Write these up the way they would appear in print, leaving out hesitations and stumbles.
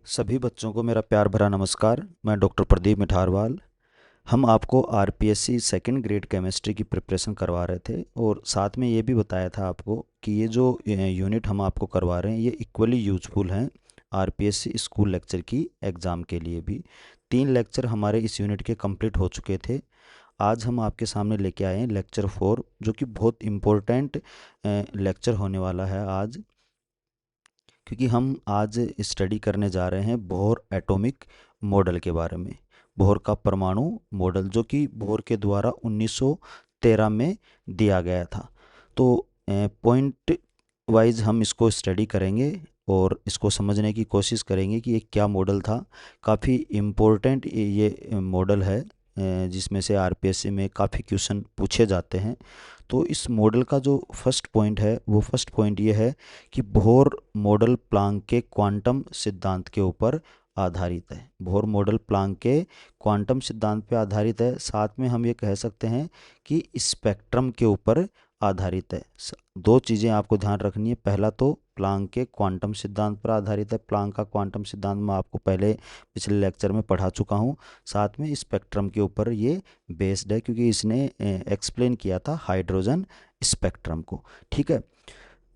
सभी बच्चों को मेरा प्यार भरा नमस्कार। मैं डॉक्टर प्रदीप मिठारवाल। हम आपको आरपीएससी सेकंड ग्रेड केमिस्ट्री की प्रिपरेशन करवा रहे थे और साथ में ये भी बताया था आपको कि ये जो यूनिट हम आपको करवा रहे हैं ये इक्वली यूजफुल हैं आरपीएससी स्कूल लेक्चर की एग्ज़ाम के लिए भी। 3 लेक्चर हमारे इस यूनिट के कंप्लीट हो चुके थे। आज हम आपके सामने लेके आए हैं लेक्चर 4, जो कि बहुत इम्पोर्टेंट लेक्चर होने वाला है आज, क्योंकि हम आज स्टडी करने जा रहे हैं बोहर एटॉमिक मॉडल के बारे में। बोहर का परमाणु मॉडल जो कि बोहर के द्वारा 1913 में दिया गया था। तो पॉइंट वाइज हम इसको स्टडी करेंगे और इसको समझने की कोशिश करेंगे कि ये क्या मॉडल था। काफ़ी इम्पोर्टेंट ये मॉडल है, जिसमें से आरपीएससी में काफ़ी क्वेश्चन पूछे जाते हैं। तो इस मॉडल का जो फर्स्ट पॉइंट है वो फर्स्ट पॉइंट ये है कि बोहर मॉडल प्लांक के क्वांटम सिद्धांत के ऊपर आधारित है। बोहर मॉडल प्लांक के क्वांटम सिद्धांत पे आधारित है। साथ में हम ये कह सकते हैं कि स्पेक्ट्रम के ऊपर आधारित है। दो चीज़ें आपको ध्यान रखनी है। पहला तो प्लांक के क्वांटम सिद्धांत पर आधारित है। प्लांक का क्वांटम सिद्धांत मैं आपको पहले पिछले लेक्चर में पढ़ा चुका हूँ। साथ में स्पेक्ट्रम के ऊपर ये बेस्ड है, क्योंकि इसने एक्सप्लेन किया था हाइड्रोजन स्पेक्ट्रम को। ठीक है।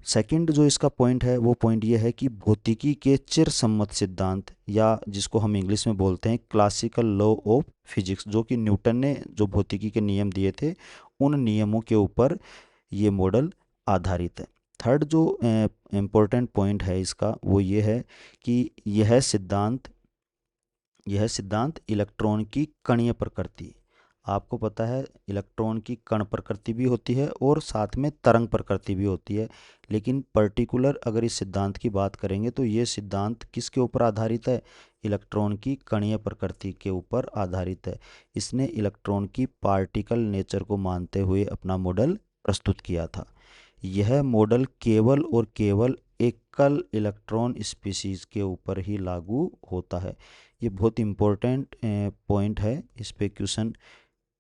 सेकंड जो इसका पॉइंट है वो पॉइंट ये है कि भौतिकी के चिरसम्मत सिद्धांत, या जिसको हम इंग्लिश में बोलते हैं क्लासिकल लॉ ऑफ फिजिक्स, जो कि न्यूटन ने जो भौतिकी के नियम दिए थे उन नियमों के ऊपर ये मॉडल आधारित है। थर्ड जो इम्पोर्टेंट पॉइंट है इसका वो ये है कि यह सिद्धांत इलेक्ट्रॉन की कणीय प्रकृति, आपको पता है इलेक्ट्रॉन की कण प्रकृति भी होती है और साथ में तरंग प्रकृति भी होती है, लेकिन पर्टिकुलर अगर इस सिद्धांत की बात करेंगे तो ये सिद्धांत किसके ऊपर आधारित है? इलेक्ट्रॉन की कणीय प्रकृति के ऊपर आधारित है। इसने इलेक्ट्रॉन की पार्टिकल नेचर को मानते हुए अपना मॉडल प्रस्तुत किया था। यह मॉडल केवल और केवल एकल इलेक्ट्रॉन स्पीशीज के ऊपर ही लागू होता है। ये बहुत इम्पोर्टेंट पॉइंट है। इस पे क्वेश्चन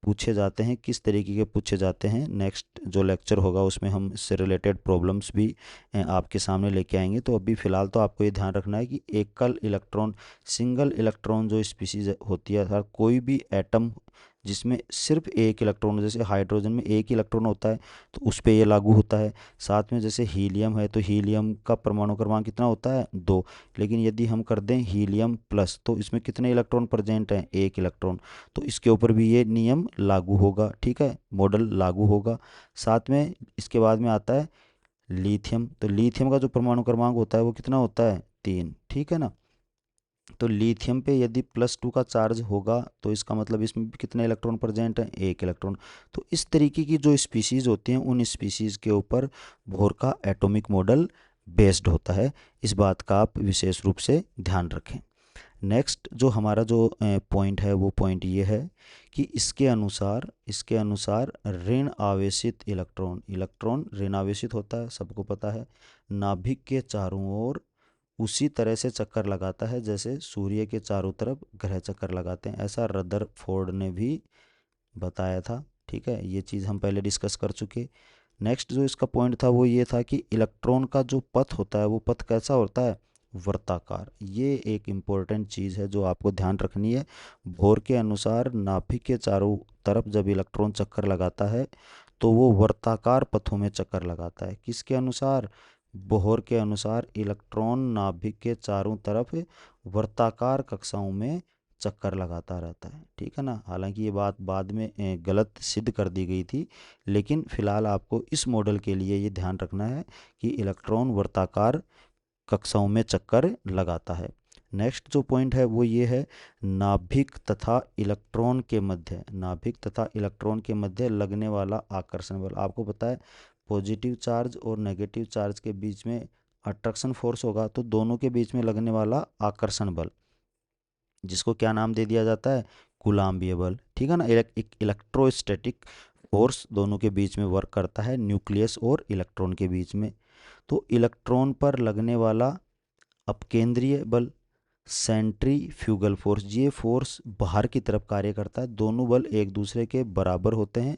पूछे जाते हैं। किस तरीके के पूछे जाते हैं, नेक्स्ट जो लेक्चर होगा उसमें हम इससे रिलेटेड प्रॉब्लम्स भी आपके सामने लेके आएंगे। तो अभी फ़िलहाल तो आपको ये ध्यान रखना है कि एकल इलेक्ट्रॉन, सिंगल इलेक्ट्रॉन जो स्पीसीज होती है, अर्थात कोई भी एटम जिसमें सिर्फ एक इलेक्ट्रॉन, जैसे हाइड्रोजन में एक ही इलेक्ट्रॉन होता है तो उस पर ये लागू होता है। साथ में जैसे हीलियम है तो हीलियम का परमाणु क्रमांक कितना होता है? 2। लेकिन यदि हम कर दें हीलियम प्लस तो इसमें कितने इलेक्ट्रॉन प्रेजेंट हैं? एक इलेक्ट्रॉन। तो इसके ऊपर भी ये नियम लागू होगा। ठीक है, मॉडल लागू होगा। साथ में इसके बाद में आता है लिथियम। तो लिथियम का जो परमाणु क्रमांक होता है वो कितना होता है? 3। ठीक है ना। तो लिथियम पे यदि +2 का चार्ज होगा तो इसका मतलब इसमें भी कितने इलेक्ट्रॉन प्रेजेंट हैं? एक इलेक्ट्रॉन। तो इस तरीके की जो स्पीशीज़ होती हैं उन स्पीशीज़ के ऊपर बोहर का एटॉमिक मॉडल बेस्ड होता है। इस बात का आप विशेष रूप से ध्यान रखें। नेक्स्ट जो हमारा जो पॉइंट है वो पॉइंट ये है कि इसके अनुसार ऋण आवेशित इलेक्ट्रॉन ऋण आवेशित होता है, सबको पता है। नाभिक के चारों ओर उसी तरह से चक्कर लगाता है जैसे सूर्य के चारों तरफ ग्रह चक्कर लगाते हैं। ऐसा रदरफोर्ड ने भी बताया था। ठीक है, ये चीज़ हम पहले डिस्कस कर चुके। नेक्स्ट जो इसका पॉइंट था वो ये था कि इलेक्ट्रॉन का जो पथ होता है वो पथ कैसा होता है? वर्ताकार। ये एक इम्पोर्टेंट चीज़ है जो आपको ध्यान रखनी है। बोहर के अनुसार नाभिक के चारों तरफ जब इलेक्ट्रॉन चक्कर लगाता है तो वो वर्ताकार पथों में चक्कर लगाता है। किसके अनुसार? बोहर के अनुसार इलेक्ट्रॉन नाभिक के चारों तरफ वर्ताकार कक्षाओं में चक्कर लगाता रहता है। ठीक है ना। हालांकि ये बात बाद में गलत सिद्ध कर दी गई थी, लेकिन फिलहाल आपको इस मॉडल के लिए ये ध्यान रखना है कि इलेक्ट्रॉन वर्ताकार कक्षाओं में चक्कर लगाता है। नेक्स्ट जो पॉइंट है वो ये है, नाभिक तथा इलेक्ट्रॉन के मध्य लगने वाला आकर्षण बल। आपको पता है पॉजिटिव चार्ज और नेगेटिव चार्ज के बीच में अट्रैक्शन फोर्स होगा, तो दोनों के बीच में लगने वाला आकर्षण बल, जिसको क्या नाम दे दिया जाता है? कूलाम्बीय बल। ठीक है ना। एक इलेक्ट्रोस्टैटिक फोर्स दोनों के बीच में वर्क करता है, न्यूक्लियस और इलेक्ट्रॉन के बीच में। तो इलेक्ट्रॉन पर लगने वाला अपकेंद्रीय बल, सेंट्रीफ्यूगल फोर्स, ये फोर्स बाहर की तरफ कार्य करता है, दोनों बल एक दूसरे के बराबर होते हैं।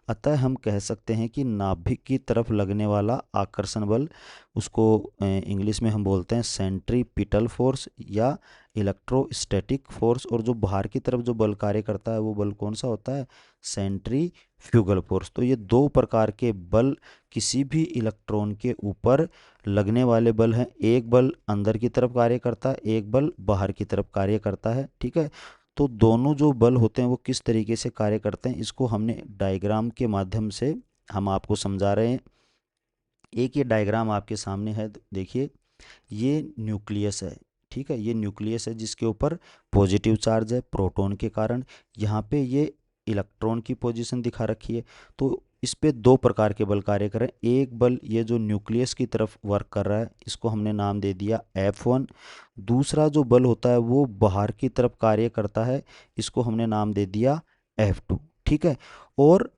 अतः हम कह सकते हैं कि नाभिक की तरफ लगने वाला आकर्षण बल, उसको इंग्लिश में हम बोलते हैं सेंट्रीपिटल फोर्स या इलेक्ट्रोस्टैटिक फोर्स, और जो बाहर की तरफ जो बल कार्य करता है वो बल कौन सा होता है, सेंट्रीफ्यूगल फोर्स। तो ये दो प्रकार के बल किसी भी इलेक्ट्रॉन के ऊपर लगने वाले बल हैं। एक बल अंदर की तरफ कार्य करता है, एक बल बाहर की तरफ कार्य करता है, ठीक है। तो दोनों जो बल होते हैं वो किस तरीके से कार्य करते हैं, इसको हमने डायग्राम के माध्यम से हम आपको समझा रहे हैं। एक ये डायग्राम आपके सामने है, देखिए ये न्यूक्लियस है, ठीक है। ये न्यूक्लियस है जिसके ऊपर पॉजिटिव चार्ज है प्रोटॉन के कारण। यहाँ पे ये इलेक्ट्रॉन की पोजीशन दिखा रखी है। तो इस पे दो प्रकार के बल कार्य कर रहे हैं। एक बल ये जो न्यूक्लियस की तरफ वर्क कर रहा है, इसको हमने नाम दे दिया F1। दूसरा जो बल होता है वो बाहर की तरफ कार्य करता है, इसको हमने नाम दे दिया F2, ठीक है। और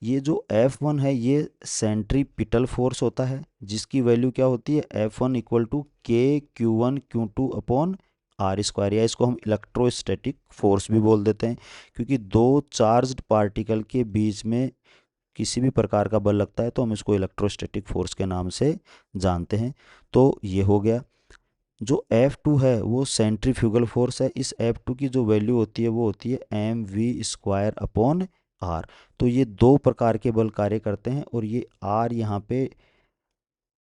ये जो F1 है ये सेंट्रीपिटल फोर्स होता है, जिसकी वैल्यू क्या होती है, F1 equal to KQ1Q2 upon are square, या इसको हम इलेक्ट्रोस्टैटिक फोर्स भी बोल देते हैं, क्योंकि दो चार्ज्ड पार्टिकल के बीच में किसी भी प्रकार का बल लगता है तो हम इसको इलेक्ट्रोस्टैटिक फोर्स के नाम से जानते हैं। तो ये हो गया। जो F2 है वो सेंट्रीफ्यूगल फोर्स है। इस F2 की जो वैल्यू होती है वो होती है mv² अपॉन आर। तो ये दो प्रकार के बल कार्य करते हैं, और ये आर यहाँ पे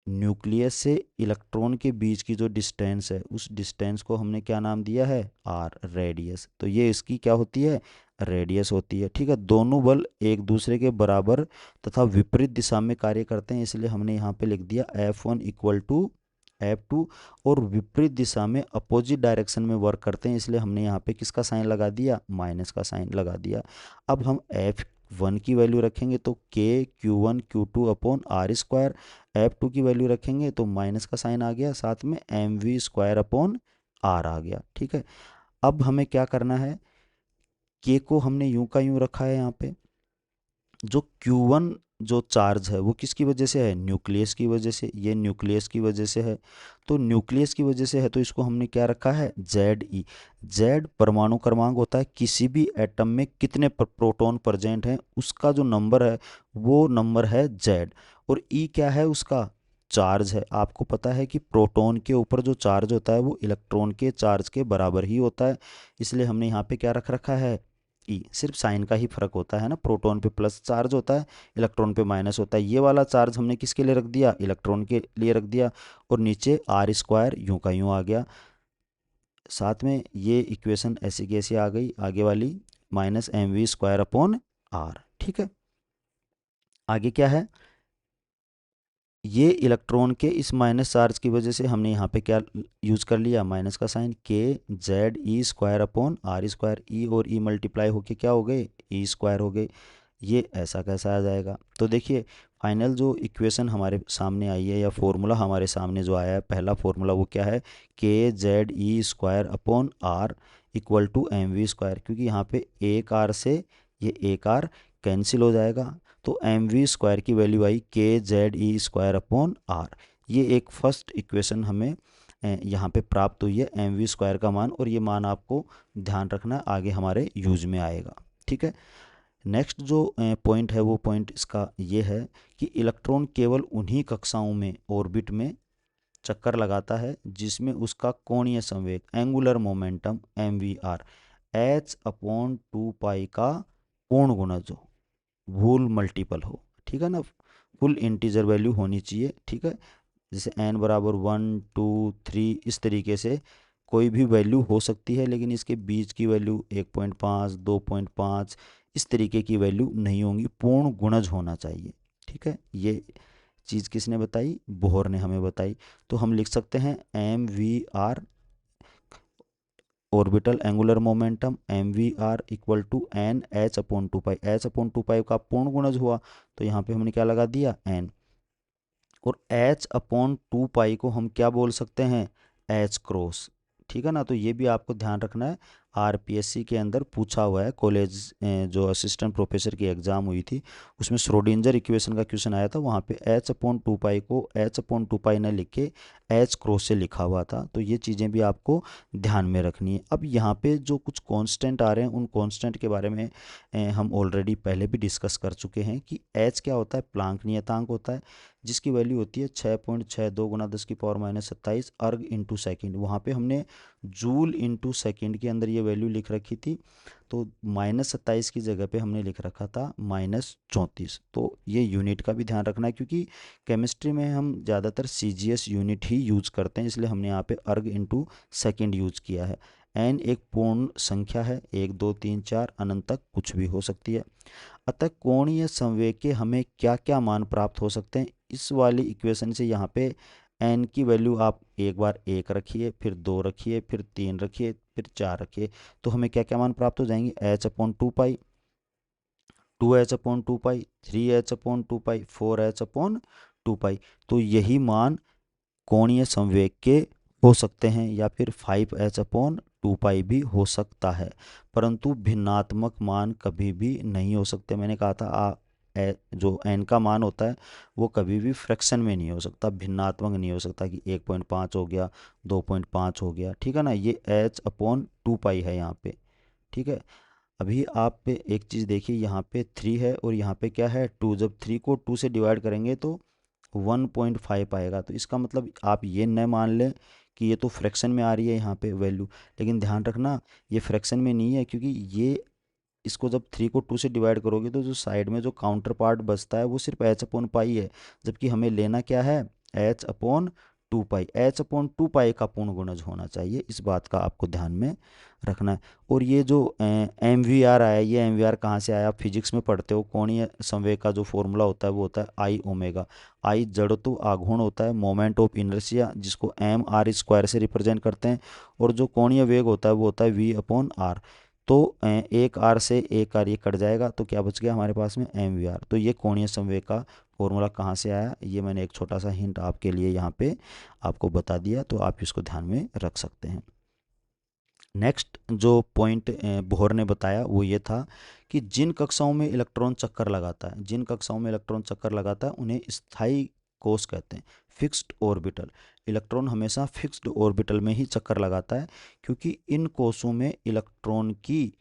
न्यूक्लियस से इलेक्ट्रॉन के बीच की जो डिस्टेंस है उस डिस्टेंस को हमने क्या नाम दिया है, आर, रेडियस। तो ये इसकी क्या होती है, रेडियस होती है, ठीक है। दोनों बल एक दूसरे के बराबर तथा विपरीत दिशा में कार्य करते हैं, इसलिए हमने यहाँ पे लिख दिया F1 इक्वल टू F2। और विपरीत दिशा में अपोजिट डायरेक्शन में वर्क करते हैं, इसलिए हमने यहाँ पे किसका साइन लगा दिया, माइनस का साइन लगा दिया। अब हम F1 की वैल्यू रखेंगे तो KQ1Q2 upon are square, F2 की वैल्यू रखेंगे तो माइनस का साइन आ गया, साथ में mv² अपॉन आर आ गया, ठीक है। अब हमें क्या करना है, K को हमने यूं का यूं रखा है यहाँ पे। जो Q1 जो चार्ज है वो किसकी वजह से है, न्यूक्लियस की वजह से, ये न्यूक्लियस की वजह से है। तो न्यूक्लियस की वजह से है तो इसको हमने क्या रखा है, Ze। Z परमाणु क्रमांक होता है, किसी भी एटम में कितने प्रोटॉन प्रेजेंट हैं उसका जो नंबर है वो नंबर है Z। और E क्या है, उसका चार्ज है। आपको पता है कि प्रोटॉन के ऊपर जो चार्ज होता है वो इलेक्ट्रॉन के चार्ज के बराबर ही होता है, इसलिए हमने यहाँ पे क्या रख रखा है, ई। सिर्फ साइन का ही फर्क होता है ना, प्रोटॉन पे प्लस चार्ज होता है, इलेक्ट्रॉन पे माइनस होता है। ये वाला चार्ज हमने किसके लिए रख दिया, इलेक्ट्रॉन के लिए रख दिया। और नीचे आर स्क्वायर यूं का यूं आ गया। साथ में ये इक्वेशन ऐसी की ऐसी आ गई आगे वाली, -mv² अपॉन आर, ठीक है। आगे क्या है, ये इलेक्ट्रॉन के इस माइनस चार्ज की वजह से हमने यहाँ पे क्या यूज कर लिया, माइनस का sign, KZe² upon are square. E और ई मल्टीप्लाई होके क्या हो गए, E² हो गए। ये ऐसा कैसा आ जाएगा, तो देखिए फाइनल जो इक्वेशन हमारे सामने आई है या फॉर्मूला हमारे सामने जो आया है, पहला फॉर्मूला वो क्या है, KZe² upon are equal to mv², क्योंकि यहाँ पे एक आर से ये एक आर कैंसिल हो जाएगा। तो mv² की value I KZe² upon are. ये एक फर्स्ट इक्वेशन हमें यहाँ पे प्राप्त हुई है, mv² का मान, और ये मान आपको ध्यान रखना आगे हमारे यूज में आएगा, ठीक है। नेक्स्ट जो पॉइंट है वो पॉइंट इसका ये है कि इलेक्ट्रॉन केवल उन्हीं कक्षाओं में ऑर्बिट में चक्कर लगाता है जिसमें उसका कोणीय संवेग एंगुलर मोमेंटम mvr h/2 का पूर्ण गुणज हो, वूल मल्टीपल हो, ठीक है ना। फुल इंटीजर वैल्यू होनी चाहिए, ठीक है। जैसे n बराबर 1 2 3 इस तरीके से कोई भी वैल्यू हो सकती है, लेकिन इसके बीच की वैल्यू 1.5 2.5 इस तरीके की वैल्यू नहीं होंगी, पूर्ण गुणज होना चाहिए, ठीक है। ये चीज़ किसने बताई, बोहर ने हमें बताई। तो हम लिख सकते हैं mvr orbital angular momentum mvr equal to n h/2 h/2 का पूर्ण गुणज हुआ, तो यहाँ पे हमने क्या लगा दिया, n। और h/2 को हम क्या बोल सकते हैं, h क्रॉस, ठीक है ना। तो ये भी आपको ध्यान रखना है, आरपीएससी के अंदर पूछा हुआ है। कॉलेज जो असिस्टेंट प्रोफेसर की एग्ज़ाम हुई थी उसमें श्रोडिंजर इक्वेशन का क्वेश्चन आया था, वहाँ पे h/2 को h/2 न लिख के h क्रॉस से लिखा हुआ था। तो ये चीज़ें भी आपको ध्यान में रखनी है। अब यहाँ पे जो कुछ कांस्टेंट आ रहे हैं उन कांस्टेंट के बारे में हम ऑलरेडी पहले भी डिस्कस कर चुके हैं कि h क्या होता है, प्लांक नियतांक होता है, जिसकी वैल्यू होती है 6.62 गुना 10⁻27 अर्ग इंटू सेकेंड। वहाँ पे हमने जूल इंटू सेकेंड के अंदर ये वैल्यू लिख रखी थी, तो -27 की जगह पे हमने लिख रखा था -34। तो ये यूनिट का भी ध्यान रखना है, क्योंकि केमिस्ट्री में हम ज़्यादातर सीजीएस यूनिट ही यूज़ करते हैं, इसलिए हमने यहाँ पे अर्ग इंटू सेकेंड यूज़ किया है। एन एक पूर्ण संख्या है, 1 2 3 4 अनंत तक कुछ भी हो सकती है। अतः कोणीय संवेग के हमें क्या क्या मान प्राप्त हो सकते हैं, इस वाली इक्वेशन से यहाँ पे एन की वैल्यू आप एक बार 1 रखिए, फिर 2 रखिए, फिर 3 रखिए, फिर 4 रखिए, तो हमें क्या क्या मान प्राप्त हो जाएंगे, h/2 2h/2 3h/2 4h/2। तो यही मान कोणीय संवेग के हो सकते हैं, या फिर 5h/2 भी हो सकता है, परंतु भिन्नात्मक मान कभी भी नहीं हो सकते। मैंने कहा था जो n का मान होता है वो कभी भी फ्रैक्शन में नहीं हो सकता, भिन्नात्मक नहीं हो सकता कि 1.5 हो गया, 2.5 हो गया, ठीक है ना। ये h/2 है यहाँ पे, ठीक है। अभी आप पे एक चीज़ देखिए, यहाँ पे 3 है और यहाँ पे क्या है 2। जब 3 को 2 से डिवाइड करेंगे तो 1.5 आएगा। तो इसका मतलब आप ये न मान लें कि ये तो फ्रैक्शन में आ रही है यहाँ पे वैल्यू, लेकिन ध्यान रखना ये फ्रैक्शन में नहीं है, क्योंकि ये इसको जब 3 को 2 से डिवाइड करोगे तो जो साइड में जो काउंटर पार्ट बचता है वो सिर्फ h/पाई है, जबकि हमें लेना क्या है h/2 h/2 का पूर्ण गुणज होना चाहिए। इस बात का आपको ध्यान में रखना है। और ये जो MVR आया, ये MVR कहाँ से आया, आप फिजिक्स में पढ़ते हो, कोणीय संवेग का जो फॉर्मूला होता है वो होता है I ओमेगा। I जड़त्व आघूर्ण होता है, मोमेंट ऑफ इनर्शिया, जिसको mr² से रिप्रेजेंट करते हैं, और जो कोणीय वेग होता है वो होता है V/r। तो एक आर से एक आर ये कट जाएगा, तो क्या बच गया हमारे पास में MVR। तो ये कोणीय संवेग का फॉर्मूला कहाँ से आया, ये मैंने एक छोटा सा हिंट आपके लिए यहाँ पे आपको बता दिया, तो आप इसको ध्यान में रख सकते हैं। नेक्स्ट जो पॉइंट बोहर ने बताया वो ये था कि जिन कक्षाओं में इलेक्ट्रॉन चक्कर लगाता है, जिन कक्षाओं में इलेक्ट्रॉन चक्कर लगाता है उन्हें स्थायी कोष कहते हैं, फिक्स्ड ऑर्बिटल। इलेक्ट्रॉन हमेशा फिक्स्ड ऑर्बिटल में ही चक्कर लगाता है, क्योंकि इन कोषों में इलेक्ट्रॉन की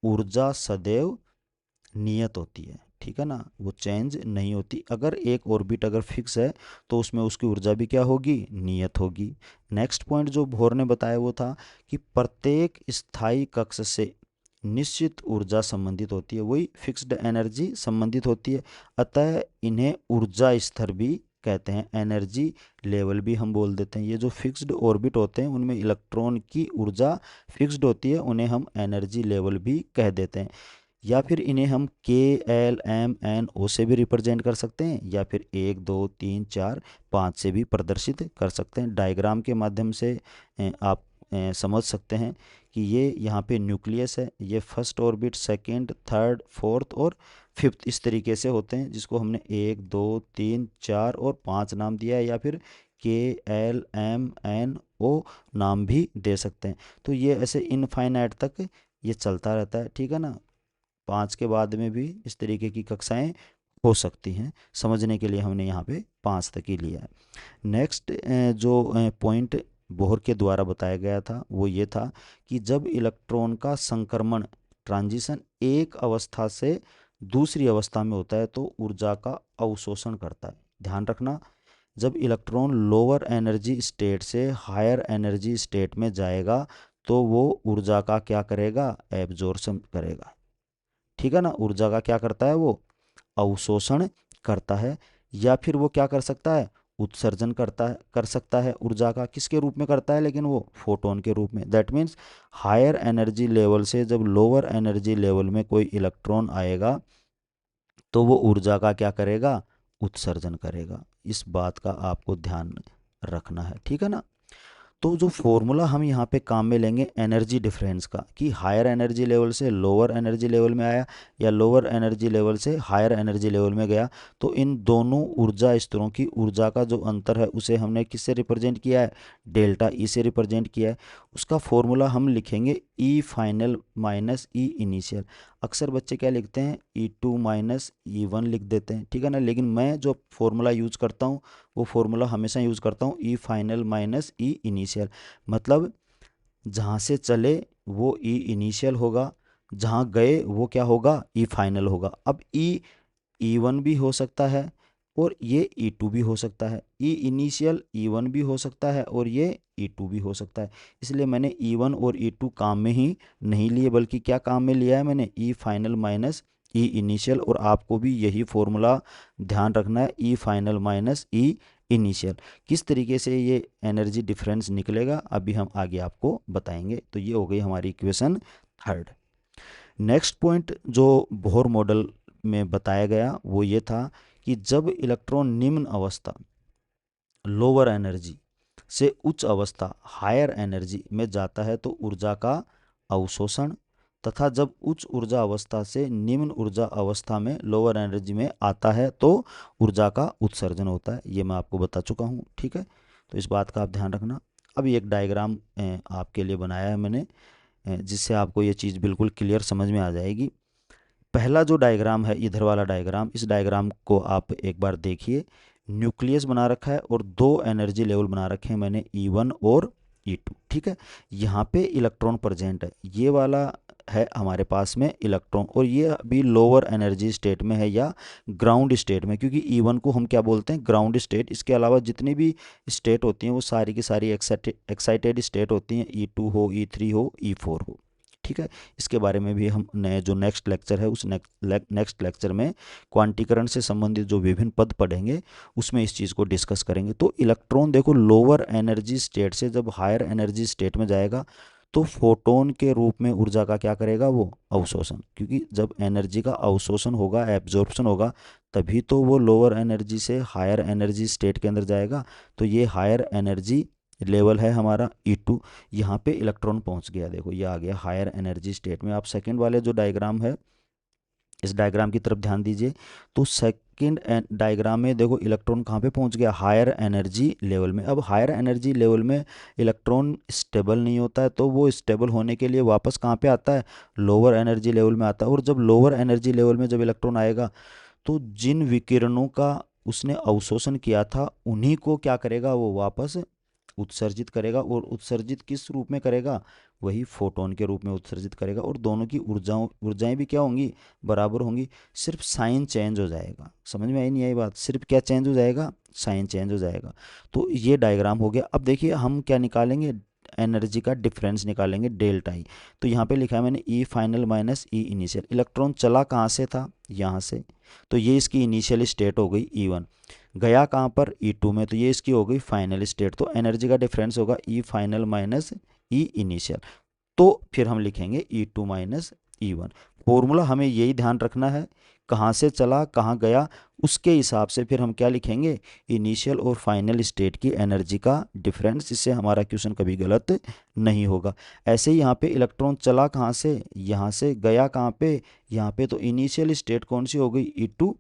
ऊर्जा सदैव नियत होती है, ठीक है ना, वो चेंज नहीं होती। अगर एक ऑर्बिट अगर फिक्स है तो उसमें उसकी ऊर्जा भी क्या होगी, नियत होगी। नेक्स्ट पॉइंट जो बोहर ने बताया वो था कि प्रत्येक स्थायी कक्ष से निश्चित ऊर्जा संबंधित होती है, वही फिक्स्ड एनर्जी संबंधित होती है। अतः इन्हें ऊर्जा स्तर भी कहते हैं, एनर्जी लेवल भी हम बोल देते हैं। ये जो फिक्स्ड ऑर्बिट होते हैं उनमें इलेक्ट्रॉन की ऊर्जा फिक्स्ड होती है, उन्हें हम एनर्जी लेवल भी कह देते हैं। या फिर इन्हें हम KLMNO से भी रिप्रेजेंट कर सकते हैं, या फिर 1 2 3 4 5 से भी प्रदर्शित कर सकते हैं। डायग्राम के माध्यम से आप समझ सकते हैं कि ये यहाँ पे न्यूक्लियस है, ये first orbit, second, third, fourth और फिफ्थ इस तरीके से होते हैं, जिसको हमने 1 2 3 4 और 5 नाम दिया है, या फिर KLMNO नाम भी दे सकते हैं। तो ये ऐसे इनफाइनाइट तक ये चलता रहता है, ठीक है ना। 5 के बाद में भी इस तरीके की कक्षाएं हो सकती हैं, समझने के लिए हमने यहाँ पे 5 तक ही लिया है। नेक्स्ट जो पॉइंट बोहर के द्वारा बताया गया था वो ये था कि जब इलेक्ट्रॉन का संक्रमण, ट्रांजिशन एक अवस्था से दूसरी अवस्था में होता है तो ऊर्जा का अवशोषण करता है। ध्यान रखना, जब इलेक्ट्रॉन लोअर एनर्जी स्टेट से हायर एनर्जी स्टेट में जाएगा तो वो ऊर्जा का क्या करेगा, एब्जॉर्प्शन करेगा, ठीक है ना। ऊर्जा का क्या करता है, वो अवशोषण करता है। या फिर वो क्या कर सकता है, उत्सर्जन करता है, कर सकता है ऊर्जा का, किसके रूप में करता है, लेकिन वो फोटोन के रूप में। That means higher energy level से जब लोअर एनर्जी लेवल में कोई इलेक्ट्रॉन आएगा तो वो ऊर्जा का क्या करेगा, उत्सर्जन करेगा। इस बात का आपको ध्यान रखना है, ठीक है ना। तो जो फॉर्मूला हम यहाँ पे काम में लेंगे एनर्जी डिफरेंस का, कि हायर एनर्जी लेवल से लोअर एनर्जी लेवल में आया या लोअर एनर्जी लेवल से हायर एनर्जी लेवल में गया, तो इन दोनों ऊर्जा स्तरों की ऊर्जा का जो अंतर है उसे हमने किससे रिप्रेजेंट किया है, डेल्टा ई से रिप्रेजेंट किया है। उसका फॉर्मूला हम लिखेंगे ई फाइनल माइनस ई इनिशियल। अक्सर बच्चे क्या लिखते हैं, E2 माइनस E1 लिख देते हैं, ठीक है ना। लेकिन मैं जो फॉर्मूला यूज करता हूँ वो फॉर्मूला हमेशा यूज करता हूँ ई फाइनल माइनस ई इनिशियल। मतलब जहाँ से चले वो ई इनिशियल होगा, जहाँ गए वो क्या होगा, ई फाइनल होगा। अब E1 भी हो सकता है और ये E2 भी हो सकता है, ई इनिशियल E1 भी हो सकता है और ये E2 भी हो सकता है। इसलिए मैंने E1 और E2 काम में ही नहीं लिए, बल्कि क्या काम में लिया है मैंने, E final minus E initial. और आपको भी यही फॉर्मूला ध्यान रखना है, ई फाइनल माइनस ई इनिशियल। किस तरीके से ये एनर्जी डिफरेंस निकलेगा अभी हम आगे आपको बताएंगे। तो ये हो गई हमारी इक्वेशन थर्ड। नेक्स्ट पॉइंट जो बोहर मॉडल में बताया गया वो ये था कि जब इलेक्ट्रॉन निम्न अवस्था लोअर एनर्जी से उच्च अवस्था हायर एनर्जी में जाता है तो ऊर्जा का अवशोषण, तथा जब उच्च ऊर्जा अवस्था से निम्न ऊर्जा अवस्था में लोअर एनर्जी में आता है तो ऊर्जा का उत्सर्जन होता है। ये मैं आपको बता चुका हूँ, ठीक है। तो इस बात का आप ध्यान रखना। अभी एक डायग्राम आपके लिए बनाया है मैंने, जिससे आपको ये चीज़ बिल्कुल क्लियर समझ में आ जाएगी। पहला जो डायग्राम है, इधर वाला डायग्राम, इस डायग्राम को आप एक बार देखिए। न्यूक्लियस बना रखा है और दो एनर्जी लेवल बना रखे हैं मैंने, E1 और E2, ठीक है। यहाँ पे इलेक्ट्रॉन प्रेजेंट है, ये वाला है हमारे पास में इलेक्ट्रॉन, और ये अभी लोअर एनर्जी स्टेट में है या ग्राउंड स्टेट में, क्योंकि E1 को हम क्या बोलते हैं, ग्राउंड स्टेट। इसके अलावा जितनी भी स्टेट होती हैं वो सारी की सारी एक्साइटेड स्टेट होती हैं, E2 हो, E3 हो, E4 हो, ठीक है। इसके बारे में भी हम नए जो नेक्स्ट लेक्चर है उस नेक्स्ट लेक्चर में क्वांटीकरण से संबंधित जो विभिन्न पद पढ़ेंगे उसमें इस चीज़ को डिस्कस करेंगे। तो इलेक्ट्रॉन देखो लोअर एनर्जी स्टेट से जब हायर एनर्जी स्टेट में जाएगा तो फोटोन के रूप में ऊर्जा का क्या करेगा, वो अवशोषण। क्योंकि जब एनर्जी का अवशोषण होगा, एब्जॉर्प्शन होगा, तभी तो वो लोअर एनर्जी से हायर एनर्जी स्टेट के अंदर जाएगा। तो ये हायर एनर्जी लेवल है हमारा E2। यहाँ पे इलेक्ट्रॉन पहुंच गया, देखो ये आ गया हायर एनर्जी स्टेट में। आप सेकंड वाले जो डायग्राम है इस डायग्राम की तरफ ध्यान दीजिए। तो सेकंड डायग्राम में देखो इलेक्ट्रॉन कहाँ पे पहुंच गया, हायर एनर्जी लेवल में। अब हायर एनर्जी लेवल में इलेक्ट्रॉन स्टेबल नहीं होता है, तो वो स्टेबल होने के लिए वापस कहाँ पे आता है, लोअर एनर्जी लेवल में आता है। और जब लोअर एनर्जी लेवल में जब इलेक्ट्रॉन आएगा तो जिन विकिरणों का उसने अवशोषण किया था उन्हीं को क्या करेगा, वो वापस उत्सर्जित करेगा। और उत्सर्जित किस रूप में करेगा, वही फोटोन के रूप में उत्सर्जित करेगा। और दोनों की ऊर्जाएं भी क्या होंगी, बराबर होंगी। सिर्फ साइन चेंज हो जाएगा। समझ में आई नहीं आई बात, सिर्फ क्या चेंज हो जाएगा, साइन चेंज हो जाएगा। तो ये डायग्राम हो गया। अब देखिए हम क्या निकालेंगे, एनर्जी का डिफरेंस निकालेंगे, डेल्टा ई। तो यहाँ पे लिखा है मैंने E final minus E initial. Electron चला कहाँ से था, यहाँ से, तो ये इसकी इनिशियल स्टेट हो गई E1। गया कहाँ पर, E2 में, तो ये इसकी हो गई फाइनल स्टेट। तो एनर्जी का डिफरेंस होगा ई फाइनल माइनस ई इनिशियल। तो फिर हम लिखेंगे E2 माइनस E1। फॉर्मूला हमें यही ध्यान रखना है, कहाँ से चला कहाँ गया, उसके हिसाब से फिर हम क्या लिखेंगे, इनिशियल और फाइनल स्टेट की एनर्जी का डिफरेंस। इससे हमारा क्वेश्चन कभी गलत नहीं होगा। ऐसे ही यहाँ पे इलेक्ट्रॉन चला कहाँ से, यहाँ से, गया कहाँ पे, यहाँ पे। तो इनिशियल स्टेट कौन सी हो गई, E2,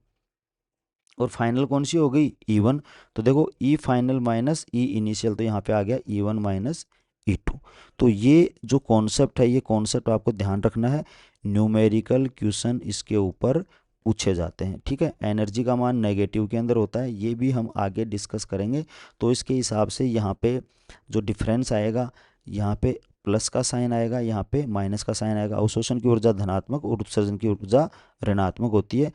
और फाइनल कौन सी हो गई, E1। तो देखो ई फाइनल माइनस ई इनिशियल, तो यहाँ पे आ गया E1 माइनस E2। तो ये जो कॉन्सेप्ट है, ये कॉन्सेप्ट आपको ध्यान रखना है। न्यूमेरिकल क्वेश्चन इसके ऊपर पूछे जाते हैं, ठीक है। एनर्जी का मान नेगेटिव के अंदर होता है, ये भी हम आगे डिस्कस करेंगे। तो इसके हिसाब से यहाँ पे जो डिफरेंस आएगा, यहाँ पे प्लस का साइन आएगा, यहाँ पे माइनस का साइन आएगा। अवशोषण की ऊर्जा धनात्मक और उत्सर्जन की ऊर्जा ऋणात्मक होती है।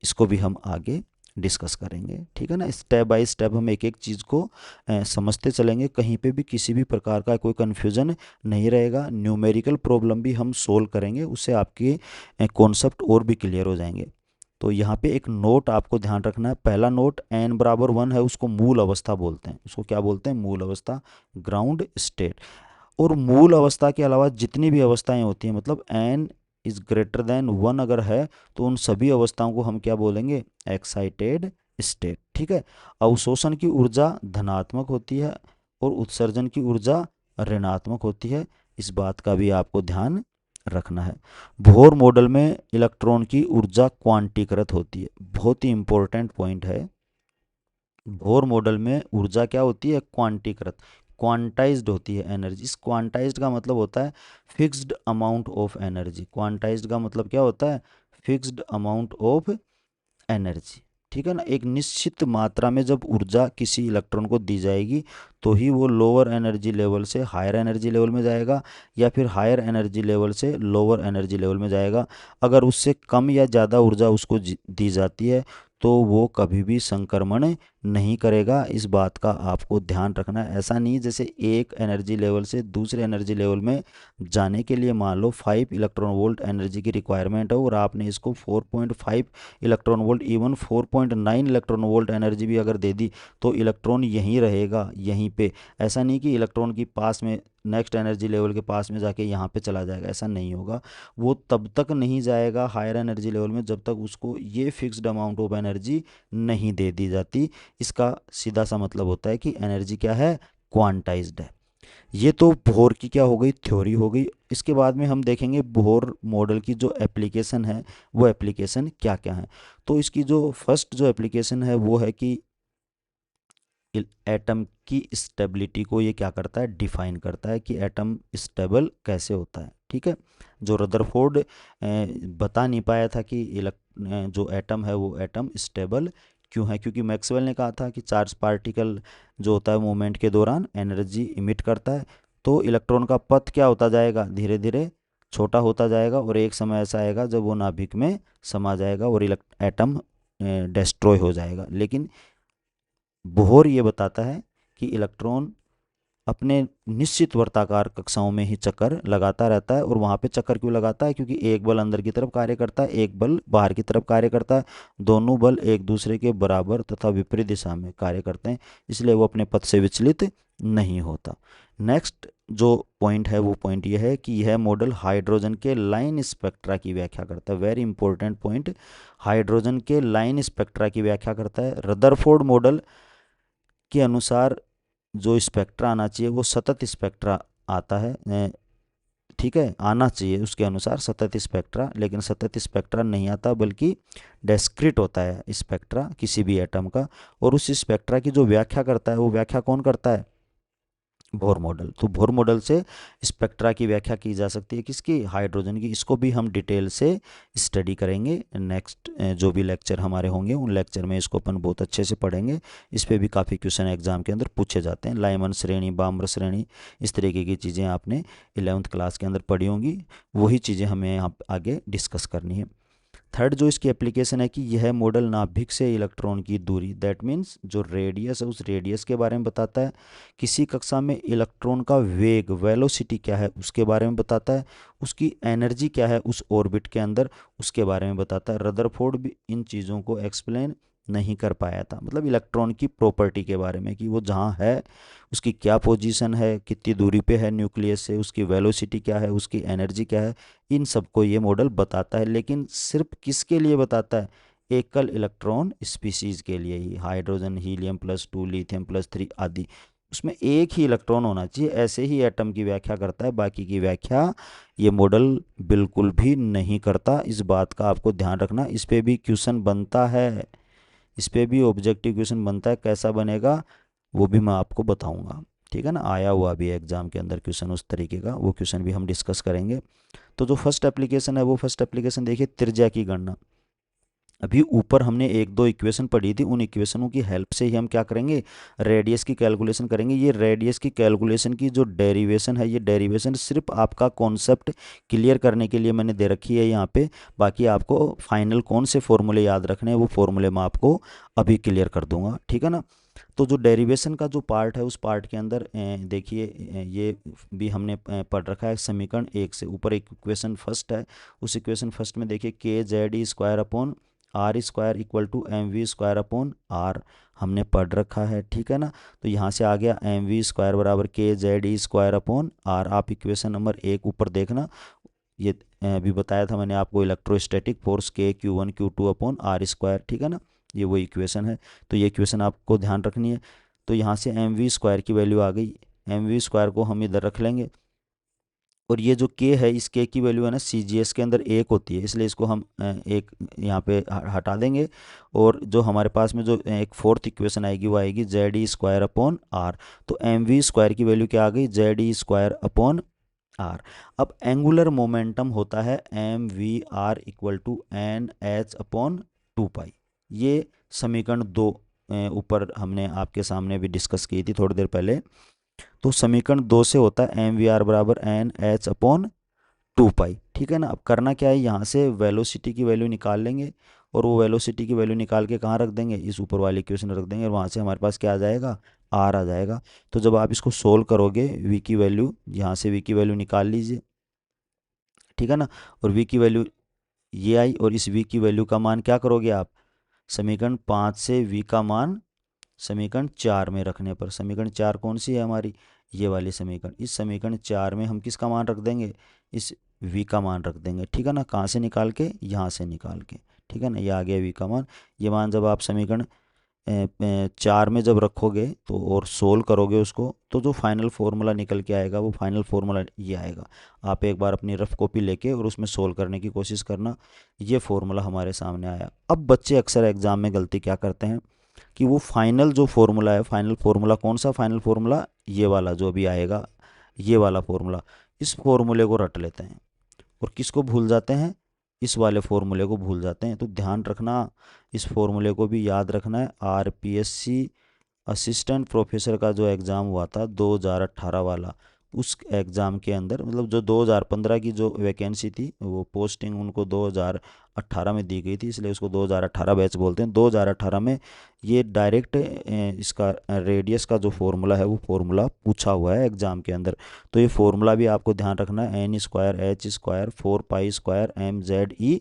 इसको भी हम आगे डिस्कस करेंगे, ठीक है ना। स्टेप बाय स्टेप हम एक एक चीज़ को समझते चलेंगे। कहीं पे भी किसी भी प्रकार का कोई कन्फ्यूज़न नहीं रहेगा। न्यूमेरिकल प्रॉब्लम भी हम सोल्व करेंगे, उससे आपके कॉन्सेप्ट और भी क्लियर हो जाएंगे। तो यहाँ पे एक नोट आपको ध्यान रखना है। पहला नोट, n बराबर 1 है उसको मूल अवस्था बोलते हैं। उसको क्या बोलते हैं, मूल अवस्था, ग्राउंड स्टेट। और मूल अवस्था के अलावा जितनी भी अवस्थाएं होती हैं, मतलब n इज ग्रेटर देन 1 अगर है तो उन सभी अवस्थाओं को हम क्या बोलेंगे, एक्साइटेड स्टेट, ठीक है। अवशोषण की ऊर्जा धनात्मक होती है और उत्सर्जन की ऊर्जा ऋणात्मक होती है। इस बात का भी आपको ध्यान रखना है। बोहर मॉडल में इलेक्ट्रॉन की ऊर्जा क्वांटीकृत होती है, बहुत ही इंपॉर्टेंट पॉइंट है। बोहर मॉडल में ऊर्जा क्या होती है, क्वांटीकृत। क्वांटाइज्ड होती है एनर्जी। इस क्वांटाइज्ड का मतलब होता है fixed amount of energy. Quantized का मतलब क्या होता है? Fixed amount of energy. ठीक है ना। एक निश्चित मात्रा में जब ऊर्जा किसी इलेक्ट्रॉन को दी जाएगी तो ही वो लोअर एनर्जी लेवल से हायर एनर्जी लेवल में जाएगा या फिर हायर एनर्जी लेवल से लोअर एनर्जी लेवल में जाएगा। अगर उससे कम या ज़्यादा ऊर्जा उसको दी जाती है तो वो कभी भी संक्रमण नहीं करेगा। इस बात का आपको ध्यान रखना है। ऐसा नहीं जैसे एक एनर्जी लेवल से दूसरे एनर्जी लेवल में जाने के लिए मान लो 5 इलेक्ट्रॉन वोल्ट एनर्जी की रिक्वायरमेंट है और आपने इसको 4.5 electron volt, even 4.9 electron volt energy भी अगर दे दी तो इलेक्ट्रॉन यहीं रहेगा, यहीं पे। ऐसा नहीं कि इलेक्ट्रॉन की पास में नेक्स्ट एनर्जी लेवल के पास में जाके यहाँ पे चला जाएगा, ऐसा नहीं होगा। वो तब तक नहीं जाएगा हायर एनर्जी लेवल में जब तक उसको ये फिक्स्ड अमाउंट ऑफ एनर्जी नहीं दे दी जाती। इसका सीधा सा मतलब होता है कि एनर्जी क्या है? क्वांटाइज्ड है। ये तो बोहर की क्या हो गई? थ्योरी हो गई। इसके बाद में हम देखेंगे बोहर मॉडल की जो एप्लीकेशन है वो एप्लीकेशन क्या क्या है। तो इसकी जो फर्स्ट जो एप्लीकेशन है वो है कि एटम की स्टेबिलिटी को ये क्या करता है? डिफाइन करता है कि एटम स्टेबल कैसे होता है। ठीक है। जो रदरफोर्ड बता नहीं पाया था कि जो एटम है वो एटम स्टेबल क्यों है, क्योंकि मैक्सवेल ने कहा था कि चार्ज पार्टिकल जो होता है मूवमेंट के दौरान एनर्जी इमिट करता है। तो इलेक्ट्रॉन का पथ क्या होता जाएगा? धीरे धीरे छोटा होता जाएगा और एक समय ऐसा आएगा जब वो नाभिक में समा जाएगा और एटम डिस्ट्रॉय हो जाएगा। लेकिन बोहर ये बताता है कि इलेक्ट्रॉन अपने निश्चित वर्ताकार कक्षाओं में ही चक्कर लगाता रहता है। और वहाँ पे चक्कर क्यों लगाता है? क्योंकि एक बल अंदर की तरफ कार्य करता है, एक बल बाहर की तरफ कार्य करता है। दोनों बल एक दूसरे के बराबर तथा विपरीत दिशा में कार्य करते हैं, इसलिए वो अपने पथ से विचलित नहीं होता। नेक्स्ट जो पॉइंट है वो पॉइंट ये है कि यह मॉडल हाइड्रोजन के लाइन स्पेक्ट्रा की व्याख्या करता है। वेरी इंपॉर्टेंट पॉइंट, हाइड्रोजन के लाइन स्पेक्ट्रा की व्याख्या करता है। रदरफोर्ड मॉडल के अनुसार जो स्पेक्ट्रा आना चाहिए वो सतत स्पेक्ट्रा आता है। ठीक है, आना चाहिए उसके अनुसार सतत स्पेक्ट्रा, लेकिन सतत स्पेक्ट्रा नहीं आता बल्कि डिस्क्रीट होता है स्पेक्ट्रा किसी भी एटम का। और उस स्पेक्ट्रा की जो व्याख्या करता है वो व्याख्या कौन करता है? Bohr model. तो बोहर मॉडल से स्पेक्ट्रा की व्याख्या की जा सकती है किसकी? हाइड्रोजन की। इसको भी हम डिटेल से स्टडी करेंगे। नेक्स्ट जो भी लेक्चर हमारे होंगे उन लेक्चर में इसको अपन बहुत अच्छे से पढ़ेंगे। इस पर भी काफ़ी क्वेश्चन एग्जाम के अंदर पूछे जाते हैं। लाइमन श्रेणी, बाम्र श्रेणी, इस तरीके की चीज़ें आपने 11th क्लास के अंदर पढ़ी होंगी, वही चीज़ें हमें यहाँ आगे डिस्कस करनी है। थर्ड जो इसकी एप्लीकेशन है कि यह मॉडल नाभिक से इलेक्ट्रॉन की दूरी, दैट मीन्स जो रेडियस है उस रेडियस के बारे में बताता है। किसी कक्षा में इलेक्ट्रॉन का वेग, वेलोसिटी क्या है उसके बारे में बताता है। उसकी एनर्जी क्या है उस ऑर्बिट के अंदर उसके बारे में बताता है। रदरफोर्ड भी इन चीज़ों को एक्सप्लेन नहीं कर पाया था, मतलब इलेक्ट्रॉन की प्रॉपर्टी के बारे में कि वो जहाँ है उसकी क्या पोजीशन है, कितनी दूरी पे है न्यूक्लियस से, उसकी वेलोसिटी क्या है, उसकी एनर्जी क्या है, इन सबको ये मॉडल बताता है। लेकिन सिर्फ किसके लिए बताता है? एकल इलेक्ट्रॉन स्पीसीज के लिए ही, हाइड्रोजन, हीलियम +2, लिथियम +3 आदि। उसमें एक ही इलेक्ट्रॉन होना चाहिए, ऐसे ही एटम की व्याख्या करता है। बाकी की व्याख्या ये मॉडल बिल्कुल भी नहीं करता। इस बात का आपको ध्यान रखना। इस पे भी क्वेश्चन बनता है, इस पे भी ऑब्जेक्टिव क्वेश्चन बनता है। कैसा बनेगा वो भी मैं आपको बताऊंगा। ठीक है ना। आया हुआ भी एग्जाम के अंदर क्वेश्चन उस तरीके का, वो क्वेश्चन भी हम डिस्कस करेंगे। तो जो फर्स्ट एप्लीकेशन है वो फर्स्ट एप्लीकेशन देखिए, त्रिज्या की गणना। अभी ऊपर हमने एक दो इक्वेशन पढ़ी थी, उन इक्वेशनों की हेल्प से ही हम क्या करेंगे? रेडियस की कैलकुलेशन करेंगे। ये रेडियस की कैलकुलेशन की जो डेरिवेशन है, ये डेरिवेशन सिर्फ आपका कॉन्सेप्ट क्लियर करने के लिए मैंने दे रखी है यहाँ पे। बाकी आपको फाइनल कौन से फॉर्मूले याद रखने हैं वो फॉर्मूले मैं आपको अभी क्लियर कर दूंगा। ठीक है ना। तो जो डेरिवेशन का जो पार्ट है उस पार्ट के अंदर देखिए ये भी हमने पढ़ रखा है समीकरण 1 से। ऊपर एक इक्वेशन फर्स्ट है, उस इक्वेशन फर्स्ट में देखिए kZe²/r² हमने पढ़ रखा है। ठीक है ना। तो यहाँ से आ गया mv² बराबर kZe²/r। आप इक्वेशन नंबर 1 ऊपर देखना, ये अभी बताया था मैंने आपको, इलेक्ट्रोस्टैटिक फोर्स Q1Q2/r²। ठीक है ना। ये वो इक्वेशन है। तो ये इक्वेशन आपको ध्यान रखनी है। तो यहाँ से mv² की वैल्यू आ गई, mv² को हम इधर रख लेंगे और ये जो के है, इस के की वैल्यू है ना CGS के अंदर 1 होती है, इसलिए इसको हम एक यहाँ पे हटा देंगे। और जो हमारे पास में जो एक फोर्थ इक्वेशन आएगी वो आएगी ZE² अपॉन R। तो mv² की वैल्यू क्या आ गई, ZE²अपॉन R। अब एंगुलर मोमेंटम होता है mvr=nh/2 पाई। ये समीकरण 2 ऊपर हमने आपके सामने भी डिस्कस की थी थोड़ी देर पहले। तो समीकरण 2 से होता है mvr=nh/2 पाई। ठीक है ना। अब करना क्या है, यहाँ से वेलोसिटी की वैल्यू निकाल लेंगे और वो वेलोसिटी की वैल्यू निकाल के कहाँ रख देंगे, इस ऊपर वाली इक्वेशन रख देंगे और वहाँ से हमारे पास क्या आ जाएगा, आर आ जाएगा। तो जब आप इसको सोल्व करोगे v की वैल्यू, यहाँ से v की वैल्यू निकाल लीजिए, ठीक है ना। और v की वैल्यू ये आई, और इस v की वैल्यू का मान क्या करोगे आप, समीकरण 5 से v का मान समीकरण 4 में रखने पर, समीकरण 4 कौन सी है हमारी, ये वाली समीकरण, इस समीकरण 4 में हम किसका मान रख देंगे, इस v का मान रख देंगे। ठीक है ना। कहाँ से निकाल के, यहाँ से निकाल के। ठीक है ना, ये आ गया v का मान। ये मान जब आप समीकरण 4 में जब रखोगे तो और सोल्व करोगे उसको, तो जो फाइनल फार्मूला निकल के आएगा वो फाइनल फार्मूला ये आएगा। आप एक बार अपनी रफ कॉपी लेके और उसमें सोल्व करने की कोशिश करना। ये फार्मूला हमारे सामने आया। अब बच्चे अक्सर एग्जाम में गलती क्या करते हैं कि वो फाइनल जो फार्मूला है, फाइनल फार्मूला कौन सा, फाइनल फार्मूला ये वाला जो अभी आएगा, ये वाला फार्मूला, इस फार्मूले को रट लेते हैं और किसको भूल जाते हैं, इस वाले फॉर्मूले को भूल जाते हैं। तो ध्यान रखना, इस फॉर्मूले को भी याद रखना है। RPSC असिस्टेंट प्रोफेसर का जो एग्ज़ाम हुआ था 2018 वाला, उस एग्ज़ाम के अंदर, मतलब जो 2015 की जो वैकेंसी थी वो पोस्टिंग उनको 2018 में दी गई थी, इसलिए उसको 2018 बैच बोलते हैं। 2018 में ये डायरेक्ट इसका रेडियस का जो फॉर्मूला है वो फॉर्मूला पूछा हुआ है एग्ज़ाम के अंदर। तो ये फॉर्मूला भी आपको ध्यान रखना है, n²h² 4π² mze²।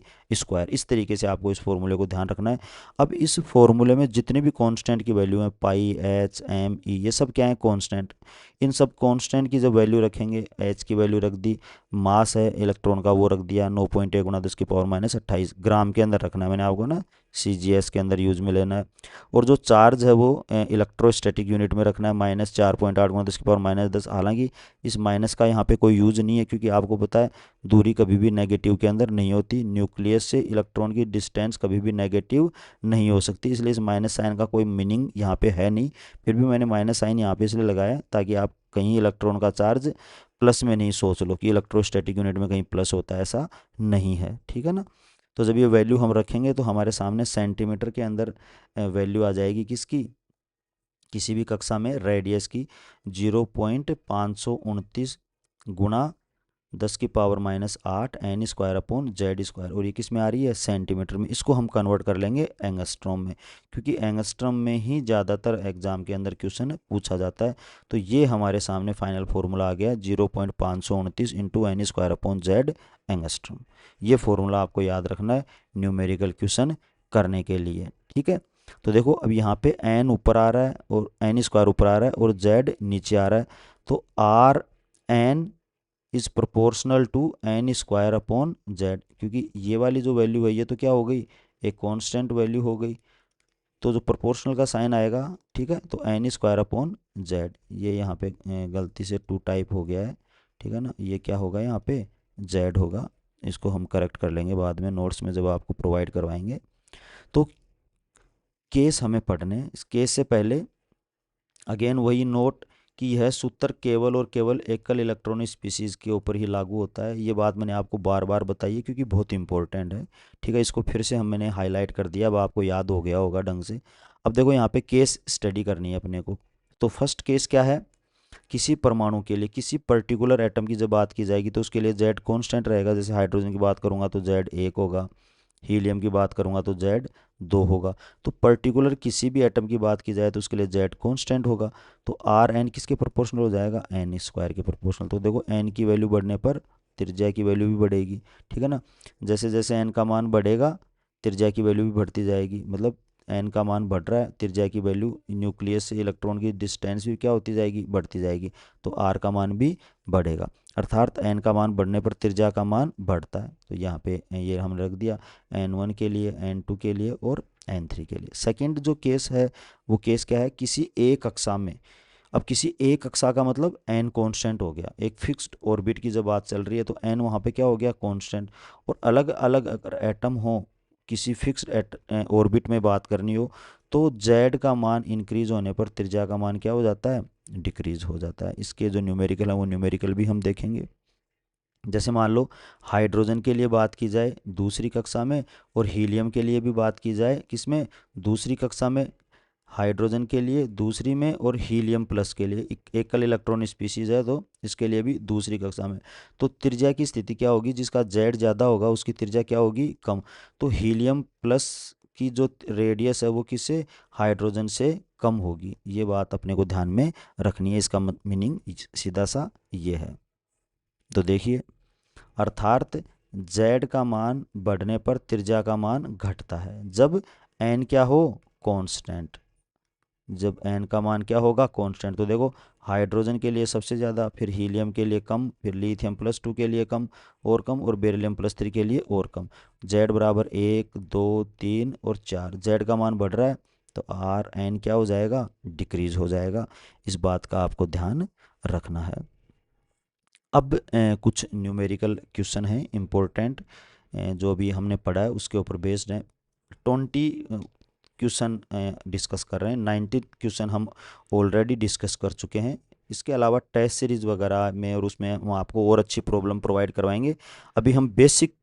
इस तरीके से आपको इस फॉर्मूले को ध्यान रखना है। अब इस फॉर्मूले में जितने भी कांस्टेंट की वैल्यू हैं, पाई, एच, एम, ई, ये सब क्या है, कांस्टेंट। इन सब कांस्टेंट की जब वैल्यू रखेंगे, एच की वैल्यू रख दी, मास है इलेक्ट्रॉन का वो रख दिया 9.1 × 10⁻28 ग्राम के अंदर रखना है मैंने आपको ना, CGS के अंदर यूज में लेना है। और जो चार्ज है वो इलेक्ट्रोस्टैटिक यूनिट में रखना है, -4.8 × 10⁻10। हालांकि इस माइनस का यहाँ पे कोई यूज नहीं है, क्योंकि आपको पता है दूरी कभी भी नेगेटिव के अंदर नहीं होती, न्यूक्लियस से इलेक्ट्रॉन की डिस्टेंस कभी भी नेगेटिव नहीं हो सकती, इसलिए इस माइनस साइन का कोई मीनिंग यहाँ पे है नहीं। फिर भी मैंने माइनस साइन यहाँ पे इसलिए लगाया ताकि आप कहीं इलेक्ट्रॉन का चार्ज प्लस में नहीं सोच लो कि इलेक्ट्रोस्टैटिक यूनिट में कहीं प्लस होता है, ऐसा नहीं है। ठीक है ना। तो जब ये वैल्यू हम रखेंगे तो हमारे सामने सेंटीमीटर के अंदर वैल्यू आ जाएगी किसकी, किसी भी कक्षा में रेडियस की 0.529 गुणा 10⁻⁸ n²/z²। और ये किस में आ रही है, सेंटीमीटर में। इसको हम कन्वर्ट कर लेंगे एंगस्ट्रॉम में, क्योंकि एंगस्ट्रॉम में ही ज़्यादातर एग्जाम के अंदर क्वेश्चन पूछा जाता है। तो ये हमारे सामने फाइनल फार्मूला आ गया 0.529 × n² एंगस्ट्रॉम। ये फार्मूला आपको याद रखना है न्यूमेरिकल क्वेश्चन करने के लिए। ठीक है। तो देखो अब यहाँ पे n ऊपर आ रहा है और n² ऊपर आ रहा है और z नीचे आ रहा है, तो r n is proportional to n²/z। क्योंकि ये वाली जो वैल्यू है ये तो क्या हो गई, एक कांस्टेंट वैल्यू हो गई, तो जो प्रोपोर्शनल का साइन आएगा, ठीक है, तो n²/z। ये यहाँ पे गलती से 2 टाइप हो गया है, ठीक है ना। ये क्या होगा, यहाँ पे z होगा। इसको हम करेक्ट कर लेंगे बाद में नोट्स में जब आपको प्रोवाइड करवाएंगे। तो केस हमें पढ़ने, इस केस से पहले अगेन वही नोट कि यह सूत्र केवल और केवल एकल इलेक्ट्रॉनिक स्पीसीज़ के ऊपर ही लागू होता है। ये बात मैंने आपको बार बार बताई है क्योंकि बहुत इंपॉर्टेंट है। ठीक है, इसको फिर से मैंने हाईलाइट कर दिया, अब आपको याद हो गया होगा ढंग से। अब देखो यहाँ पे केस स्टडी करनी है अपने को। तो फर्स्ट केस क्या है, किसी परमाणु के लिए, किसी पर्टिकुलर एटम की जब बात की जाएगी तो उसके लिए जेड कांस्टेंट रहेगा। जैसे हाइड्रोजन की बात करूंगा तो जेड 1 होगा, हीलियम की बात करूंगा तो जेड 2 होगा। तो पर्टिकुलर किसी भी एटम की बात की जाए तो उसके लिए जेड कांस्टेंट होगा। तो आर एन किसके प्रोपोर्शनल हो जाएगा, n² के प्रोपोर्शनल। तो देखो n की वैल्यू बढ़ने पर त्रिज्या की वैल्यू भी बढ़ेगी। ठीक है ना। जैसे जैसे n का मान बढ़ेगा त्रिज्या की वैल्यू भी बढ़ती जाएगी, मतलब n का मान बढ़ रहा है, त्रिज्या की वैल्यू, न्यूक्लियस से इलेक्ट्रॉन की डिस्टेंस भी क्या होती जाएगी, बढ़ती जाएगी। तो r का मान भी बढ़ेगा, अर्थात n का मान बढ़ने पर त्रिज्या का मान बढ़ता है। तो यहाँ पे ये हमने रख दिया n1 के लिए, n2 के लिए और n3 के लिए। सेकंड जो केस है वो केस क्या है, किसी एक कक्षा में अब किसी एक कक्षा का मतलब एन कांस्टेंट हो गया, एक फिक्स्ड ऑर्बिट की जब बात चल रही है तो एन वहाँ पे क्या हो गया, कांस्टेंट। और अलग अलग अगर एटम हो, किसी फिक्स्ड ऑर्बिट में बात करनी हो, तो जेड का मान इंक्रीज होने पर त्रिज्या का मान क्या हो जाता है, डिक्रीज हो जाता है। इसके जो न्यूमेरिकल है वो न्यूमेरिकल भी हम देखेंगे। जैसे मान लो हाइड्रोजन के लिए बात की जाए दूसरी कक्षा में, और हीलियम के लिए भी बात की जाए किसमें, दूसरी कक्षा में। हाइड्रोजन के लिए दूसरी में, और हीलियम प्लस के लिए एकल इलेक्ट्रॉन स्पीशीज है तो इसके लिए भी दूसरी कक्षा में। तो त्रिज्या की स्थिति क्या होगी, जिसका जेड ज़्यादा होगा उसकी त्रिज्या क्या होगी, कम। तो हीलियम प्लस की जो रेडियस है वो किससे, हाइड्रोजन से कम होगी। ये बात अपने को ध्यान में रखनी है, इसका मीनिंग सीधा सा ये है। तो देखिए, अर्थात z का मान बढ़ने पर त्रिज्या का मान घटता है जब n क्या हो, कांस्टेंट। जब n का मान क्या होगा, कांस्टेंट। तो देखो, हाइड्रोजन के लिए सबसे ज़्यादा, फिर हीलियम के लिए कम, फिर लिथियम प्लस 2 के लिए कम, और बेरिलियम प्लस 3 के लिए और कम। z बराबर 1 2 3 और 4, z का मान बढ़ रहा है तो आर एन क्या हो जाएगा, डिक्रीज हो जाएगा। इस बात का आपको ध्यान रखना है। अब कुछ न्यूमेरिकल क्वेश्चन हैं इम्पोर्टेंट, जो भी हमने पढ़ा है उसके ऊपर बेस्ड है। 20 क्वेश्चन डिस्कस कर रहे हैं, 19 क्वेश्चन हम ऑलरेडी डिस्कस कर चुके हैं। इसके अलावा टेस्ट सीरीज वगैरह में और उसमें हम आपको और अच्छी प्रॉब्लम प्रोवाइड करवाएंगे। अभी हम बेसिक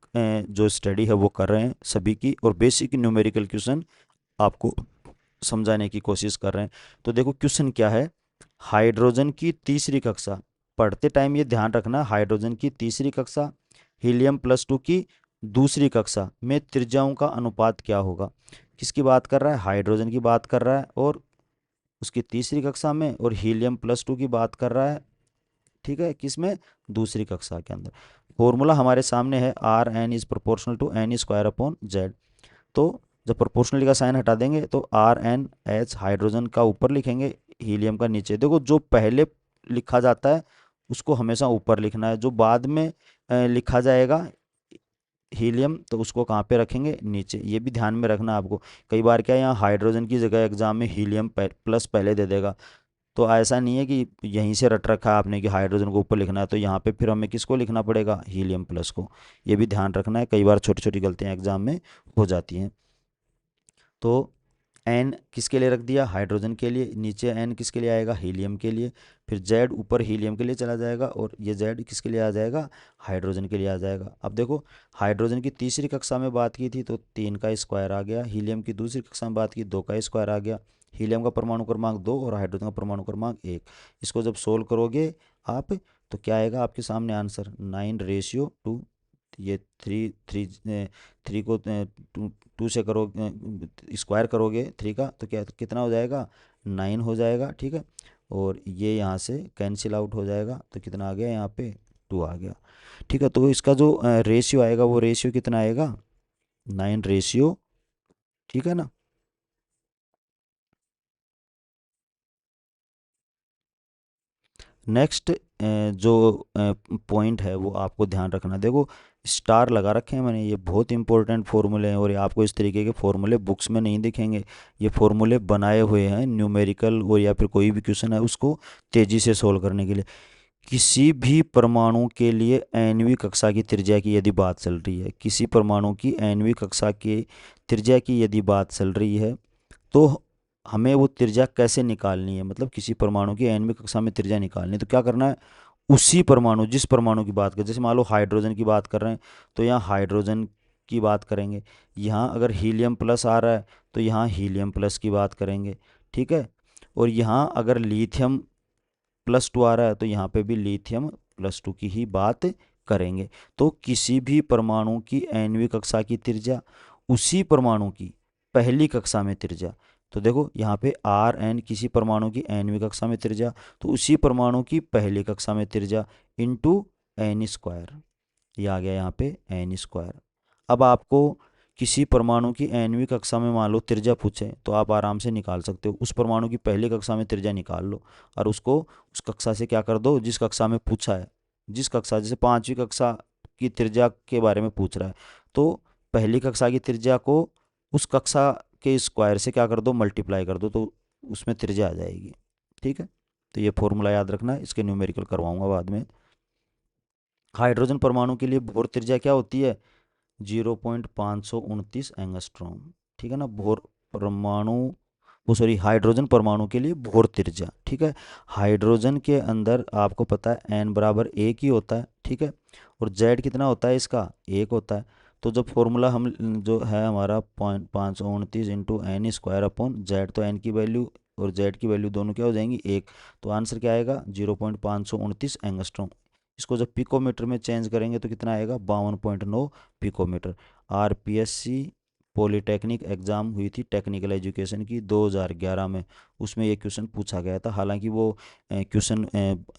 जो स्टडी है वो कर रहे हैं सभी की, और बेसिक न्यूमेरिकल क्वेश्चन आपको समझाने की कोशिश कर रहे हैं। तो देखो क्वेश्चन क्या है, हाइड्रोजन की तीसरी कक्षा, पढ़ते टाइम ये ध्यान रखना, हाइड्रोजन की तीसरी कक्षा हीलियम प्लस 2 की दूसरी कक्षा में त्रिज्याओं का अनुपात क्या होगा। किसकी बात कर रहा है, हाइड्रोजन की बात कर रहा है, और उसकी तीसरी कक्षा में, और हीलियम प्लस 2 की बात कर रहा है, ठीक है, किसमें, दूसरी कक्षा के अंदर। फॉर्मूला हमारे सामने है, r n is proportional to n square upon z. तो जब प्रोपोर्शनली का साइन हटा देंगे तो आर एन एच हाइड्रोजन का ऊपर लिखेंगे, हीलियम का नीचे। देखो जो पहले लिखा जाता है उसको हमेशा ऊपर लिखना है, जो बाद में लिखा जाएगा हीलियम तो उसको कहाँ पे रखेंगे, नीचे। ये भी ध्यान में रखना आपको। कई बार क्या है, यहाँ हाइड्रोजन की जगह एग्जाम में हीलियम प्लस पहले दे देगा, तो ऐसा नहीं है कि यहीं से रट रखा है आपने कि हाइड्रोजन को ऊपर लिखना है, तो यहाँ पे फिर हमें किसको लिखना पड़ेगा, हीलियम प्लस को। ये भी ध्यान रखना है, कई बार छोटी छोटी गलतियाँ एग्जाम में हो जाती हैं। तो एन किसके लिए रख दिया, हाइड्रोजन के लिए, नीचे एन किसके लिए आएगा, हीलियम के लिए। फिर जेड ऊपर हीलियम के लिए चला जाएगा, और ये जेड किसके लिए आ जाएगा, हाइड्रोजन के लिए आ जाएगा। अब देखो, हाइड्रोजन की तीसरी कक्षा में बात की थी तो 3 का स्क्वायर आ गया, हीलियम की दूसरी कक्षा में बात की 2 का स्क्वायर आ गया। हीलियम का परमाणु क्रमांक 2 और हाइड्रोजन का परमाणु क्रमांक 1। इसको जब सोल्व करोगे आप तो क्या आएगा आपके सामने आंसर, 9:2। ये थ्री थ्री थ्री को टू टू से करो, स्क्वायर करोगे 3 का तो क्या कितना हो जाएगा, 9 हो जाएगा, ठीक है। और ये यहाँ से कैंसिल आउट हो जाएगा तो कितना आ गया यहाँ पे, 2 आ गया, ठीक है। तो इसका जो रेशियो आएगा वो रेशियो कितना आएगा, 9:, ठीक है ना। नेक्स्ट जो पॉइंट है वो आपको ध्यान रखना। देखो स्टार लगा रखे हैं मैंने, ये बहुत इंपॉर्टेंट फार्मूले हैं, और ये आपको इस तरीके के फार्मूले बुक्स में नहीं दिखेंगे। ये फार्मूले बनाए हुए हैं न्यूमेरिकल और या फिर कोई भी क्वेश्चन है उसको तेज़ी से सोल्व करने के लिए। किसी भी परमाणु के लिए nवीं कक्षा की त्रिज्या की यदि बात चल रही है, किसी परमाणु की nवीं कक्षा की त्रिज्या की यदि बात चल रही है, तो हमें वो त्रिज्या कैसे निकालनी है, मतलब किसी परमाणु की nवीं कक्षा में त्रिज्या निकालनी है तो क्या करना है, उसी परमाणु, जिस परमाणु की बात करें, जैसे मान लो हाइड्रोजन की बात कर रहे हैं तो यहाँ हाइड्रोजन की बात करेंगे। यहाँ अगर हीलियम प्लस आ रहा है तो यहाँ हीलियम प्लस की बात करेंगे, ठीक है। और यहाँ अगर लिथियम प्लस 2 आ रहा है तो यहाँ पे भी लिथियम प्लस 2 की ही बात करेंगे। तो किसी भी परमाणु की nवीं कक्षा की त्रिज्या उसी परमाणु की पहली कक्षा में त्रिज्या। तो देखो यहाँ पे आर एन किसी परमाणु की nवीं कक्षा में त्रिज्या, तो उसी परमाणु की पहली कक्षा में त्रिज्या इंटू एन स्क्वायर, ये आ गया यहाँ पे एन स्क्वायर। अब आपको किसी परमाणु की nवीं कक्षा में मान लो त्रिज्या पूछे तो आप आराम से निकाल सकते हो, उस परमाणु की पहली कक्षा में त्रिज्या निकाल लो और उसको उस कक्षा से क्या कर दो, जिस कक्षा में पूछा है। जिस कक्षा, जैसे 5वीं कक्षा की त्रिज्या के बारे में पूछ रहा है तो पहली कक्षा की त्रिज्या को उस कक्षा के स्क्वायर से क्या कर दो, मल्टीप्लाई कर दो, तो उसमें त्रिज्या आ जाएगी, ठीक है। तो ये फॉर्मूला याद रखना है, इसके न्यूमेरिकल करवाऊंगा बाद में। हाइड्रोजन परमाणु के लिए बोर त्रिज्या क्या होती है? 0.529 एंगस्ट्रॉम। ठीक है ना, बोर परमाणु, वो सॉरी हाइड्रोजन परमाणु के लिए बोर त्रिज्या। ठीक है, हाइड्रोजन के अंदर आपको पता है n बराबर 1 ही होता है। ठीक है, और z कितना होता है इसका? 1 होता है। तो जब फॉर्मूला हम जो है हमारा 0.529 into n square upon z, तो n की वैल्यू और z की वैल्यू दोनों क्या हो जाएंगी? 1। तो आंसर क्या आएगा? 0.529 एंगस्ट्रॉम। इसको जब पिकोमीटर में चेंज करेंगे तो कितना आएगा? 52.9 पिकोमीटर। आरपीएससी पॉलीटेक्निक एग्ज़ाम हुई थी टेक्निकल एजुकेशन की 2011 में, उसमें ये क्वेश्चन पूछा गया था। हालांकि वो क्वेश्चन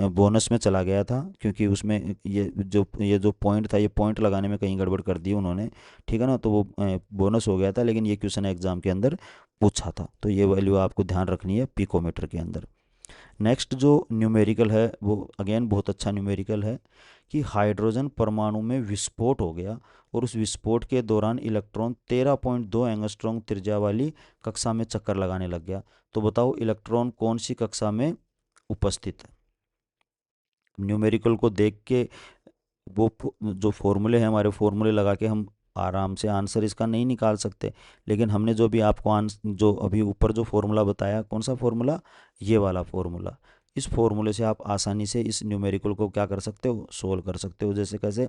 बोनस में चला गया था, क्योंकि उसमें ये जो पॉइंट था, ये पॉइंट लगाने में कहीं गड़बड़ कर दी उन्होंने। ठीक है ना, तो वो बोनस हो गया था, लेकिन ये क्वेश्चन एग्ज़ाम के अंदर पूछा था। तो ये वैल्यू आपको ध्यान रखनी है पिकोमीटर के अंदर। नेक्स्ट जो न्यूमेरिकल है वो अगेन बहुत अच्छा न्यूमेरिकल है, कि हाइड्रोजन परमाणु में विस्फोट हो गया और उस विस्फोट के दौरान इलेक्ट्रॉन 13.2 एंगस्ट्रॉम त्रिज्या वाली कक्षा में चक्कर लगाने लग गया। तो बताओ इलेक्ट्रॉन कौन सी कक्षा में उपस्थित है? न्यूमेरिकल को देख के जो फॉर्मूले हैं हमारे, फॉर्मूले लगा के हम आराम से आंसर इसका नहीं निकाल सकते। लेकिन हमने जो भी आपको जो अभी ऊपर जो फॉर्मूला बताया, कौन सा फॉर्मूला? ये वाला फॉर्मूला। इस फॉर्मूले से आप आसानी से इस न्यूमेरिकल को क्या कर सकते हो? सोल्व कर सकते हो। जैसे कैसे?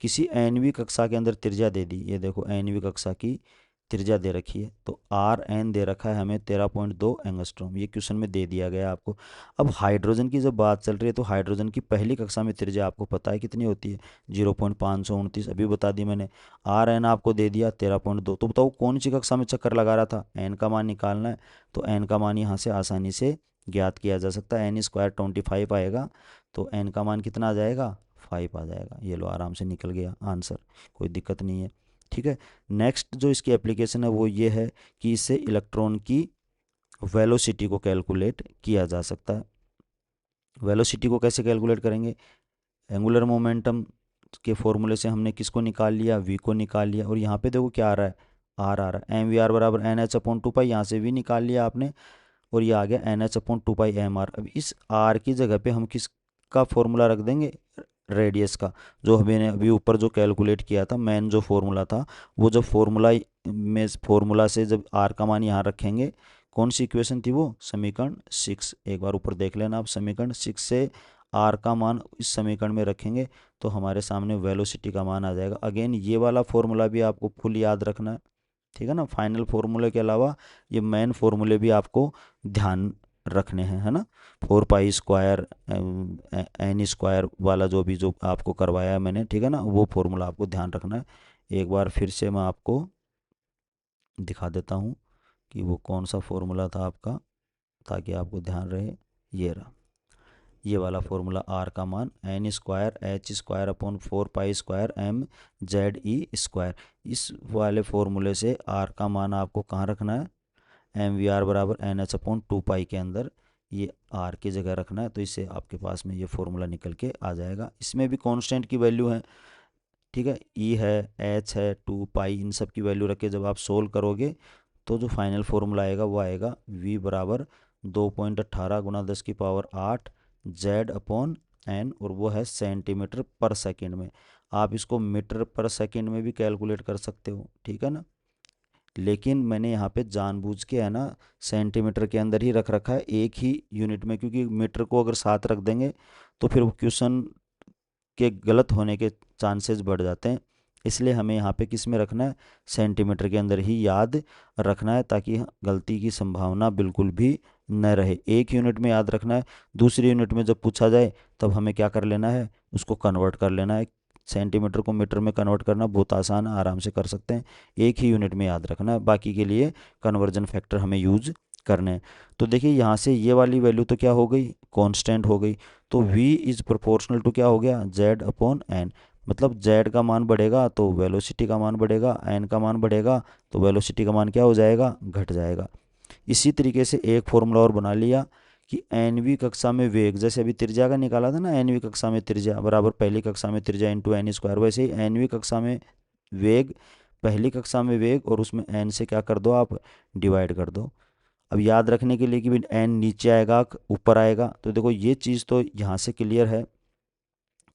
किसी एनवी कक्षा के अंदर त्रिज्या दे दी, ये देखो एनवी कक्षा की त्रिज्या दे रखी है, तो आर एन दे रखा है हमें 13.2 एंगस्ट्रॉम, ये क्वेश्चन में दे दिया गया आपको। अब हाइड्रोजन की जब बात चल रही है, तो हाइड्रोजन की पहली कक्षा में त्रिज्या आपको पता है कितनी होती है? 0.529, अभी बता दी मैंने। आर एन आपको दे दिया 13.2। तो बताओ कौन सी कक्षा में चक्कर लगा रहा था? एन का मान निकालना है, तो एन का मान यहाँ से आसानी से ज्ञात किया जा सकता है। एन स्क्वायर 25 आएगा, तो एन का मान कितना आ जाएगा? 5 आ जाएगा। ये लो आराम से निकल गया आंसर, कोई दिक्कत नहीं है। ठीक है, नेक्स्ट जो इसकी एप्लीकेशन है वो ये है कि इससे इलेक्ट्रॉन की वेलोसिटी को कैलकुलेट किया जा सकता है। वेलोसिटी को कैसे कैलकुलेट करेंगे? एंगुलर मोमेंटम के फॉर्मूले से हमने किसको निकाल लिया? वी को निकाल लिया। और यहाँ पे देखो क्या आ रहा है? आर आ रहा है। एम वी आर बराबर एन एच अपॉन 2 पाई, यहाँ से वी निकाल लिया आपने, और ये आ गया एन एच अपॉन 2 पाई एम आर। अब इस आर की जगह पे हम किसका फॉर्मूला रख देंगे? रेडियस का, जो हमने अभी ऊपर जो कैलकुलेट किया था, मेन जो फॉर्मूला था, वो जब फॉर्मूला से जब आर का मान यहाँ रखेंगे, कौन सी इक्वेशन थी वो? समीकरण 6। एक बार ऊपर देख लेना आप, समीकरण 6 से आर का मान इस समीकरण में रखेंगे तो हमारे सामने वेलोसिटी का मान आ जाएगा। अगेन ये वाला फॉर्मूला भी आपको फुल याद रखना है। ठीक है ना, फाइनल फॉर्मूले के अलावा ये मेन फॉर्मूले भी आपको ध्यान रखने हैं, है ना। 4 पाई स्क्वायर एन स्क्वायर वाला जो आपको करवाया है मैंने, ठीक है ना, वो फॉर्मूला आपको ध्यान रखना है। एक बार फिर से मैं आपको दिखा देता हूँ कि वो कौन सा फॉर्मूला था आपका, ताकि आपको ध्यान रहे। ये रहा, ये वाला फॉर्मूला, आर का मान N square H square upon 4 pi square M Z E square. इस वाले फॉर्मूले से आर का मान आपको कहाँ रखना है? एम वी आर बराबर एन एच अपॉन 2 पाई के अंदर ये आर की जगह रखना है। तो इससे आपके पास में ये फॉर्मूला निकल के आ जाएगा। इसमें भी कांस्टेंट की वैल्यू है, ठीक है, ई है, एच है, 2 पाई, इन सब की वैल्यू रख के जब आप सोल्व करोगे तो जो फाइनल फॉर्मूला आएगा वो आएगा वी बराबर 2.18 गुना 10 की पावर 8 जेड अपॉन एन, और वो है सेंटीमीटर पर सेकंड में। आप इसको मीटर पर सेकंड में भी कैलकुलेट कर सकते हो, ठीक है ना, लेकिन मैंने यहाँ पे जानबूझ के है ना सेंटीमीटर के अंदर ही रख रखा है, एक ही यूनिट में, क्योंकि मीटर को अगर साथ रख देंगे तो फिर वो क्वेश्चन के गलत होने के चांसेस बढ़ जाते हैं। इसलिए हमें यहाँ पे किस में रखना है? सेंटीमीटर के अंदर ही याद रखना है, ताकि गलती की संभावना बिल्कुल भी न रहे। एक यूनिट में याद रखना है, दूसरी यूनिट में जब पूछा जाए तब हमें क्या कर लेना है? उसको कन्वर्ट कर लेना है। सेंटीमीटर को मीटर में कन्वर्ट करना बहुत आसान है, आराम से कर सकते हैं। एक ही यूनिट में याद रखना है, बाकी के लिए कन्वर्जन फैक्टर हमें यूज करने हैं। तो देखिए यहाँ से ये वाली वैल्यू तो क्या हो गई? कांस्टेंट हो गई। तो v इज प्रोपोर्शनल टू क्या हो गया? z upon n. मतलब z का मान बढ़ेगा तो वेलोसिटी का मान बढ़ेगा, n का मान बढ़ेगा तो वेलोसिटी का मान क्या हो जाएगा? घट जाएगा। इसी तरीके से एक फॉर्मूला और बना लिया कि एनवी कक्षा में वेग, जैसे अभी त्रिज्या का निकाला था ना, एनवी कक्षा में त्रिज्या बराबर पहली कक्षा में त्रिज्या इंटू एन स्क्वायर, वैसे ही एनवी कक्षा में वेग, पहली कक्षा में वेग, और उसमें एन से क्या कर दो आप? डिवाइड कर दो। अब याद रखने के लिए कि एन नीचे आएगा ऊपर आएगा, तो देखो ये चीज़ तो यहाँ से क्लियर है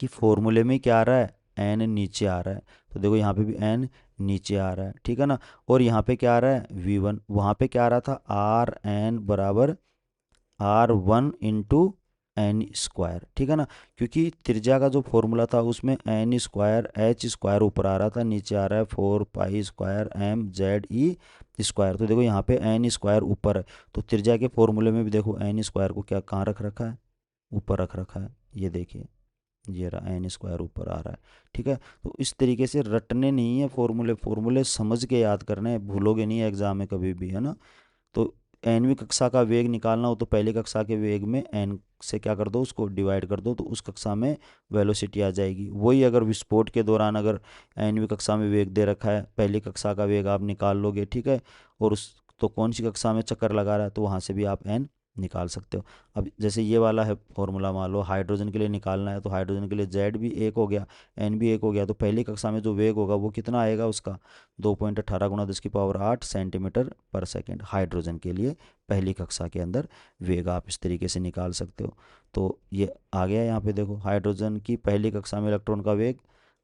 कि फॉर्मूले में क्या आ रहा है, एन नीचे आ रहा है। तो देखो यहाँ पे भी एन नीचे आ रहा है, ठीक है ना। और यहाँ पे क्या आ रहा है, V1, वहाँ पे क्या आ रहा था, आर एन बराबर R1 × n², ठीक है ना। क्योंकि त्रिज्या का जो फॉर्मूला था उसमें n²h² ऊपर आ रहा था, नीचे आ रहा है 4π² mze²। तो देखो यहाँ पे n² ऊपर है, तो त्रिज्या के फॉर्मूले में भी देखो n² को क्या कहाँ रख रखा है, ऊपर रख रखा है। ये देखिए, ये रहा n² ऊपर आ रहा है, ठीक है। तो इस तरीके से रटने नहीं है फॉर्मूले, फॉर्मूले समझ के याद करने हैं, भूलोगे नहीं एग्जाम में कभी भी, है ना। तो nवीं कक्षा का वेग निकालना हो तो पहली कक्षा के वेग में n से क्या कर दो, उसको डिवाइड कर दो, तो उस कक्षा में वेलोसिटी आ जाएगी। वही अगर विस्फोट के दौरान अगर nवीं कक्षा में वेग दे रखा है, पहली कक्षा का वेग आप निकाल लोगे, ठीक है। और उस तो कौन सी कक्षा में चक्कर लगा रहा है, तो वहाँ से भी आप n निकाल सकते हो। अब जैसे ये वाला है फॉर्मूला, मान लो हाइड्रोजन के लिए निकालना है, तो हाइड्रोजन के लिए जेड भी 1 हो गया, एन भी 1 हो गया, तो पहली कक्षा में जो वेग होगा वो कितना आएगा उसका, 2.18 × 10⁻⁸ सेंटीमीटर/सेकंड हाइड्रोजन के लिए पहली कक्षा के अंदर वेग आप इस तरीके से निकाल सकते हो। तो ये आ गया यहाँ पे, देखो हाइड्रोजन की पहली कक्षा में इलेक्ट्रॉन का वेग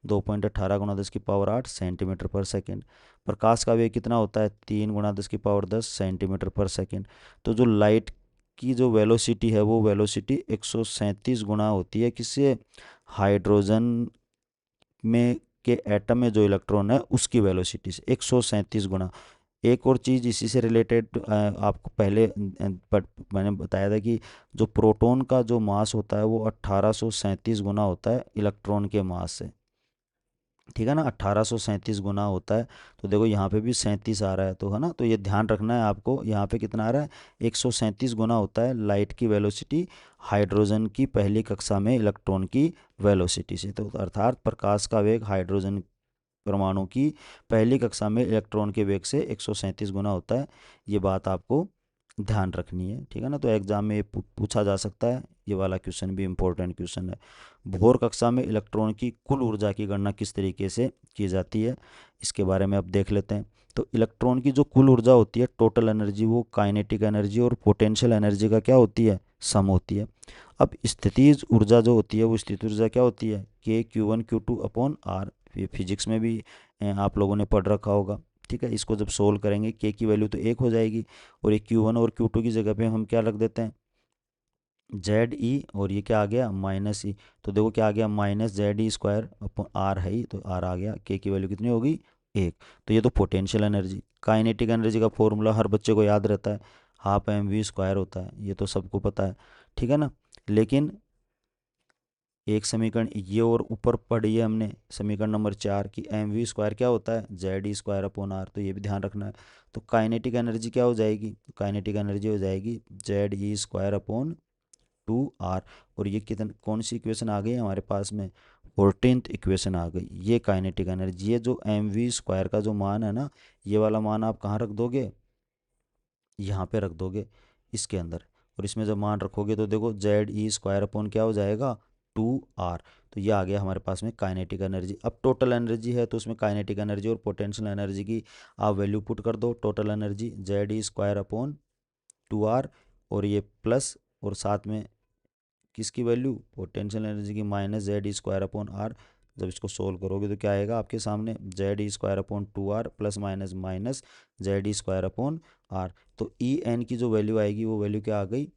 2.18 × 10⁻⁸ सेंटीमीटर/सेकंड। प्रकाश का वेग कितना होता है, 3 × 10⁻10 सेंटीमीटर/सेकंड। तो जो लाइट की जो वेलोसिटी है वो वेलोसिटी 137 गुना होती है किससे, हाइड्रोजन में के एटम में जो इलेक्ट्रॉन है उसकी वेलोसिटी से 137 गुना। एक और चीज़ इसी से रिलेटेड आपको पहले मैंने बताया था कि जो प्रोटॉन का जो मास होता है वो 1837 गुना होता है इलेक्ट्रॉन के मास से, ठीक है ना, 1837 गुना होता है। तो देखो यहाँ पे भी 37 आ रहा है, तो है ना, तो ये ध्यान रखना है आपको, यहाँ पे कितना आ रहा है, 137 गुना होता है लाइट की वेलोसिटी हाइड्रोजन की पहली कक्षा में इलेक्ट्रॉन की वेलोसिटी से। तो अर्थात प्रकाश का वेग हाइड्रोजन परमाणु की पहली कक्षा में इलेक्ट्रॉन के वेग से 137 गुना होता है। ये बात आपको ध्यान रखनी है, ठीक है ना। तो एग्जाम में ये पूछा जा सकता है, ये वाला क्वेश्चन भी इम्पोर्टेंट क्वेश्चन है। बोर कक्षा में इलेक्ट्रॉन की कुल ऊर्जा की गणना किस तरीके से की जाती है, इसके बारे में अब देख लेते हैं। तो इलेक्ट्रॉन की जो कुल ऊर्जा होती है, टोटल एनर्जी, वो काइनेटिक एनर्जी और पोटेंशियल एनर्जी का क्या होती है, सम होती है। अब स्थितिज ऊर्जा जो होती है वो स्थिति ऊर्जा क्या होती है, K Q1 Q2/R। ये फिजिक्स में भी आप लोगों ने पढ़ रखा होगा, ठीक है। इसको जब सोल्व करेंगे के की वैल्यू तो 1 हो जाएगी, और ये Q1 और Q2 की जगह पे हम क्या रख देते हैं, ZE, और ये क्या आ गया, -E। तो देखो क्या आ गया, -ZE²/R है ही, तो R आ गया, के की वैल्यू कितनी होगी, 1। तो ये तो पोटेंशियल एनर्जी। काइनेटिक एनर्जी का फॉर्मूला हर बच्चे को याद रहता है, 12mv² होता है, ये तो सबको पता है, ठीक है ना। लेकिन एक समीकरण ये और ऊपर पढ़ी है हमने, समीकरण नंबर 4 की mv² क्या होता है, ZE²/R। तो ये भी ध्यान रखना है। तो काइनेटिक एनर्जी क्या हो जाएगी, काइनेटिक एनर्जी हो जाएगी ZE²/2R। और ये कितन कौन सी इक्वेशन आ गई हमारे पास में, 14th इक्वेशन आ गई। ये काइनेटिक एनर्जी है, जो mv² का जो मान है ना, ये वाला मान आप कहाँ रख दोगे, यहाँ पे रख दोगे इसके अंदर। और इसमें जब मान रखोगे तो देखो ZE² क्या हो जाएगा, 2R। तो ये आ गया हमारे पास में काइनेटिक एनर्जी। अब टोटल एनर्जी है तो उसमें काइनेटिक एनर्जी और पोटेंशियल एनर्जी की आप वैल्यू पुट कर दो। टोटल एनर्जी ZE²/2R, और ये प्लस, और साथ में किसकी वैल्यू, पोटेंशियल एनर्जी की, -ZE²/R। जब इसको सोल्व करोगे तो क्या आएगा आपके सामने, ZE²/2R plus minus minus ZE²/R। तो EN की जो वैल्यू आएगी वो वैल्यू क्या आ गई,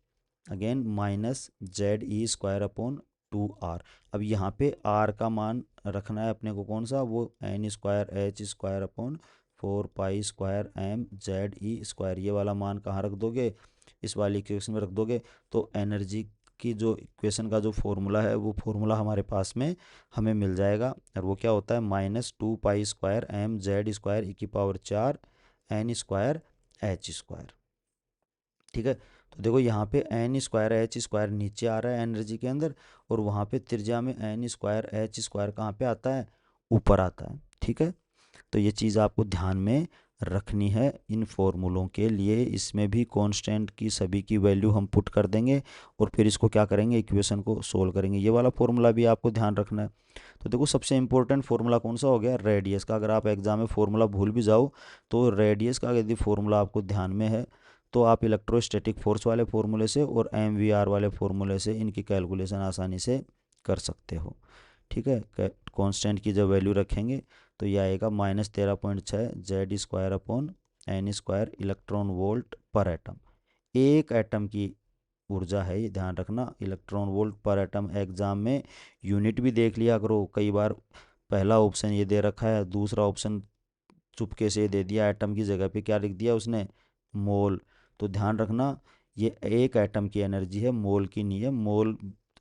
अगेन -ZE²/2R। अब यहाँ पे R का मान रखना है अपने को कौन सा, वो n²h²/4π²mze²। ये वाला मान कहाँ रख दोगे, इस वाली इक्वेशन में रख दोगे। तो एनर्जी की जो इक्वेशन का जो फॉर्मूला है वो फॉर्मूला हमारे पास में हमें मिल जाएगा, और वो क्या होता है, -2π²mz²e⁴n²h², ठीक है। तो देखो यहाँ पे n²h² नीचे आ रहा है एनर्जी के अंदर, और वहाँ पे त्रिज्या में n²h² कहाँ पे आता है, ऊपर आता है, ठीक है। तो ये चीज़ आपको ध्यान में रखनी है इन फॉर्मूलों के लिए। इसमें भी कांस्टेंट की सभी की वैल्यू हम पुट कर देंगे, और फिर इसको क्या करेंगे, इक्वेशन को सोल्व करेंगे। ये वाला फॉर्मूला भी आपको ध्यान रखना है। तो देखो सबसे इंपॉर्टेंट फॉर्मूला कौन सा हो गया, रेडियस का। अगर आप एग्जाम में फॉर्मूला भूल भी जाओ तो रेडियस का यदि फॉर्मूला आपको ध्यान में है तो आप इलेक्ट्रोस्टैटिक फोर्स वाले फॉर्मूले से और MVR वाले फॉर्मूले से इनकी कैलकुलेशन आसानी से कर सकते हो। ठीक है, कांस्टेंट की जब वैल्यू रखेंगे तो ये आएगा -13.6 Z² upon N² electron volt पर एटम। एक एटम की ऊर्जा है, ये ध्यान रखना, इलेक्ट्रॉन वोल्ट पर एटम। एग्जाम में यूनिट भी देख लिया करो, कई बार पहला ऑप्शन ये दे रखा है, दूसरा ऑप्शन चुपके से दे दिया, एटम की जगह पे क्या लिख दिया उसने, मोल। तो ध्यान रखना ये एक एटम की एनर्जी है, मोल की नहीं है। मोल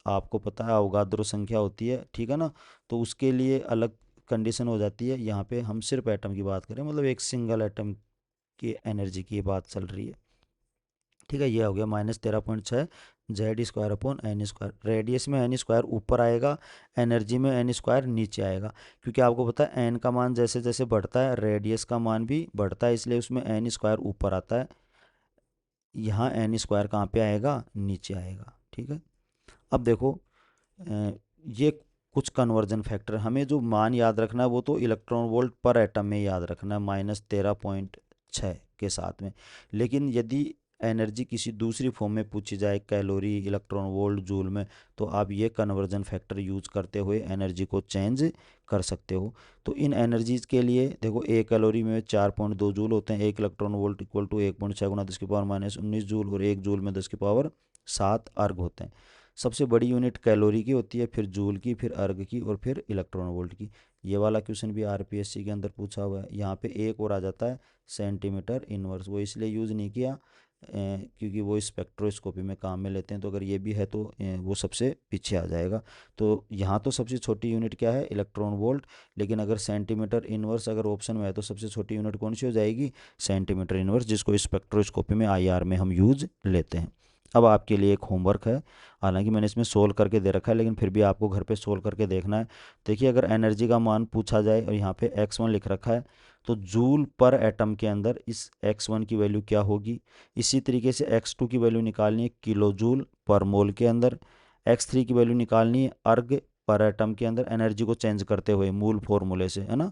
आपको पता है अवगाद्रो संख्या होती है, ठीक है ना, तो उसके लिए अलग कंडीशन हो जाती है। यहाँ पे हम सिर्फ एटम की बात करें, मतलब एक सिंगल एटम की एनर्जी की बात चल रही है। ठीक है, ये हो गया -13.6 Z² अपॉन N²। रेडियस में N² ऊपर आएगा, एनर्जी में N² नीचे आएगा, क्योंकि आपको पता है एन का मान जैसे जैसे बढ़ता है रेडियस का मान भी बढ़ता है, इसलिए उसमें N² ऊपर आता है। यहाँ N² कहाँ पे आएगा, नीचे आएगा। ठीक है, अब देखो ये कुछ कन्वर्जन फैक्टर, हमें जो मान याद रखना है वो तो इलेक्ट्रॉन वोल्ट पर एटम में याद रखना है -13.6 के साथ में। लेकिन यदि एनर्जी किसी दूसरी फॉर्म में पूछी जाए, कैलोरी, इलेक्ट्रॉन वोल्ट, जूल में, तो आप ये कन्वर्जन फैक्टर यूज करते हुए एनर्जी को चेंज कर सकते हो। तो इन एनर्जीज के लिए देखो, एक कैलोरी में 4.2 जूल होते हैं, एक इलेक्ट्रॉन वोल्ट इक्वल टू 1.6 गुना 10⁻⁻19 जूल, और एक जूल में 10⁻7 अर्ग होते हैं। सबसे बड़ी यूनिट कैलोरी की होती है, फिर जूल की, फिर अर्ग की, और फिर इलेक्ट्रॉन वोल्ट की। ये वाला क्वेश्चन भी आरपीएससी के अंदर पूछा हुआ है। यहाँ पे एक और आ जाता है सेंटीमीटर इनवर्स, वो इसलिए यूज़ नहीं किया क्योंकि वो स्पेक्ट्रोस्कोपी में काम में लेते हैं, तो अगर ये भी है तो वो सबसे पीछे आ जाएगा। तो यहाँ तो सबसे छोटी यूनिट क्या है, इलेक्ट्रॉन वोल्ट, लेकिन अगर सेंटीमीटर इनवर्स अगर ऑप्शन में है तो सबसे छोटी यूनिट कौन सी हो जाएगी, सेंटीमीटर इनवर्स, जिसको स्पेक्ट्रोस्कोपी में IR में हम यूज लेते हैं। अब आपके लिए एक होमवर्क है, हालांकि मैंने इसमें सोल्व करके दे रखा है, लेकिन फिर भी आपको घर पे सोल्व करके देखना है। देखिए, अगर एनर्जी का मान पूछा जाए और यहाँ पे x1 लिख रखा है, तो जूल पर एटम के अंदर इस x1 की वैल्यू क्या होगी। इसी तरीके से x2 की वैल्यू निकालनी है किलो जूल पर मोल के अंदर, x3 की वैल्यू निकालनी है अर्ग पर एटम के अंदर, एनर्जी को चेंज करते हुए मूल फॉर्मूले से, है ना।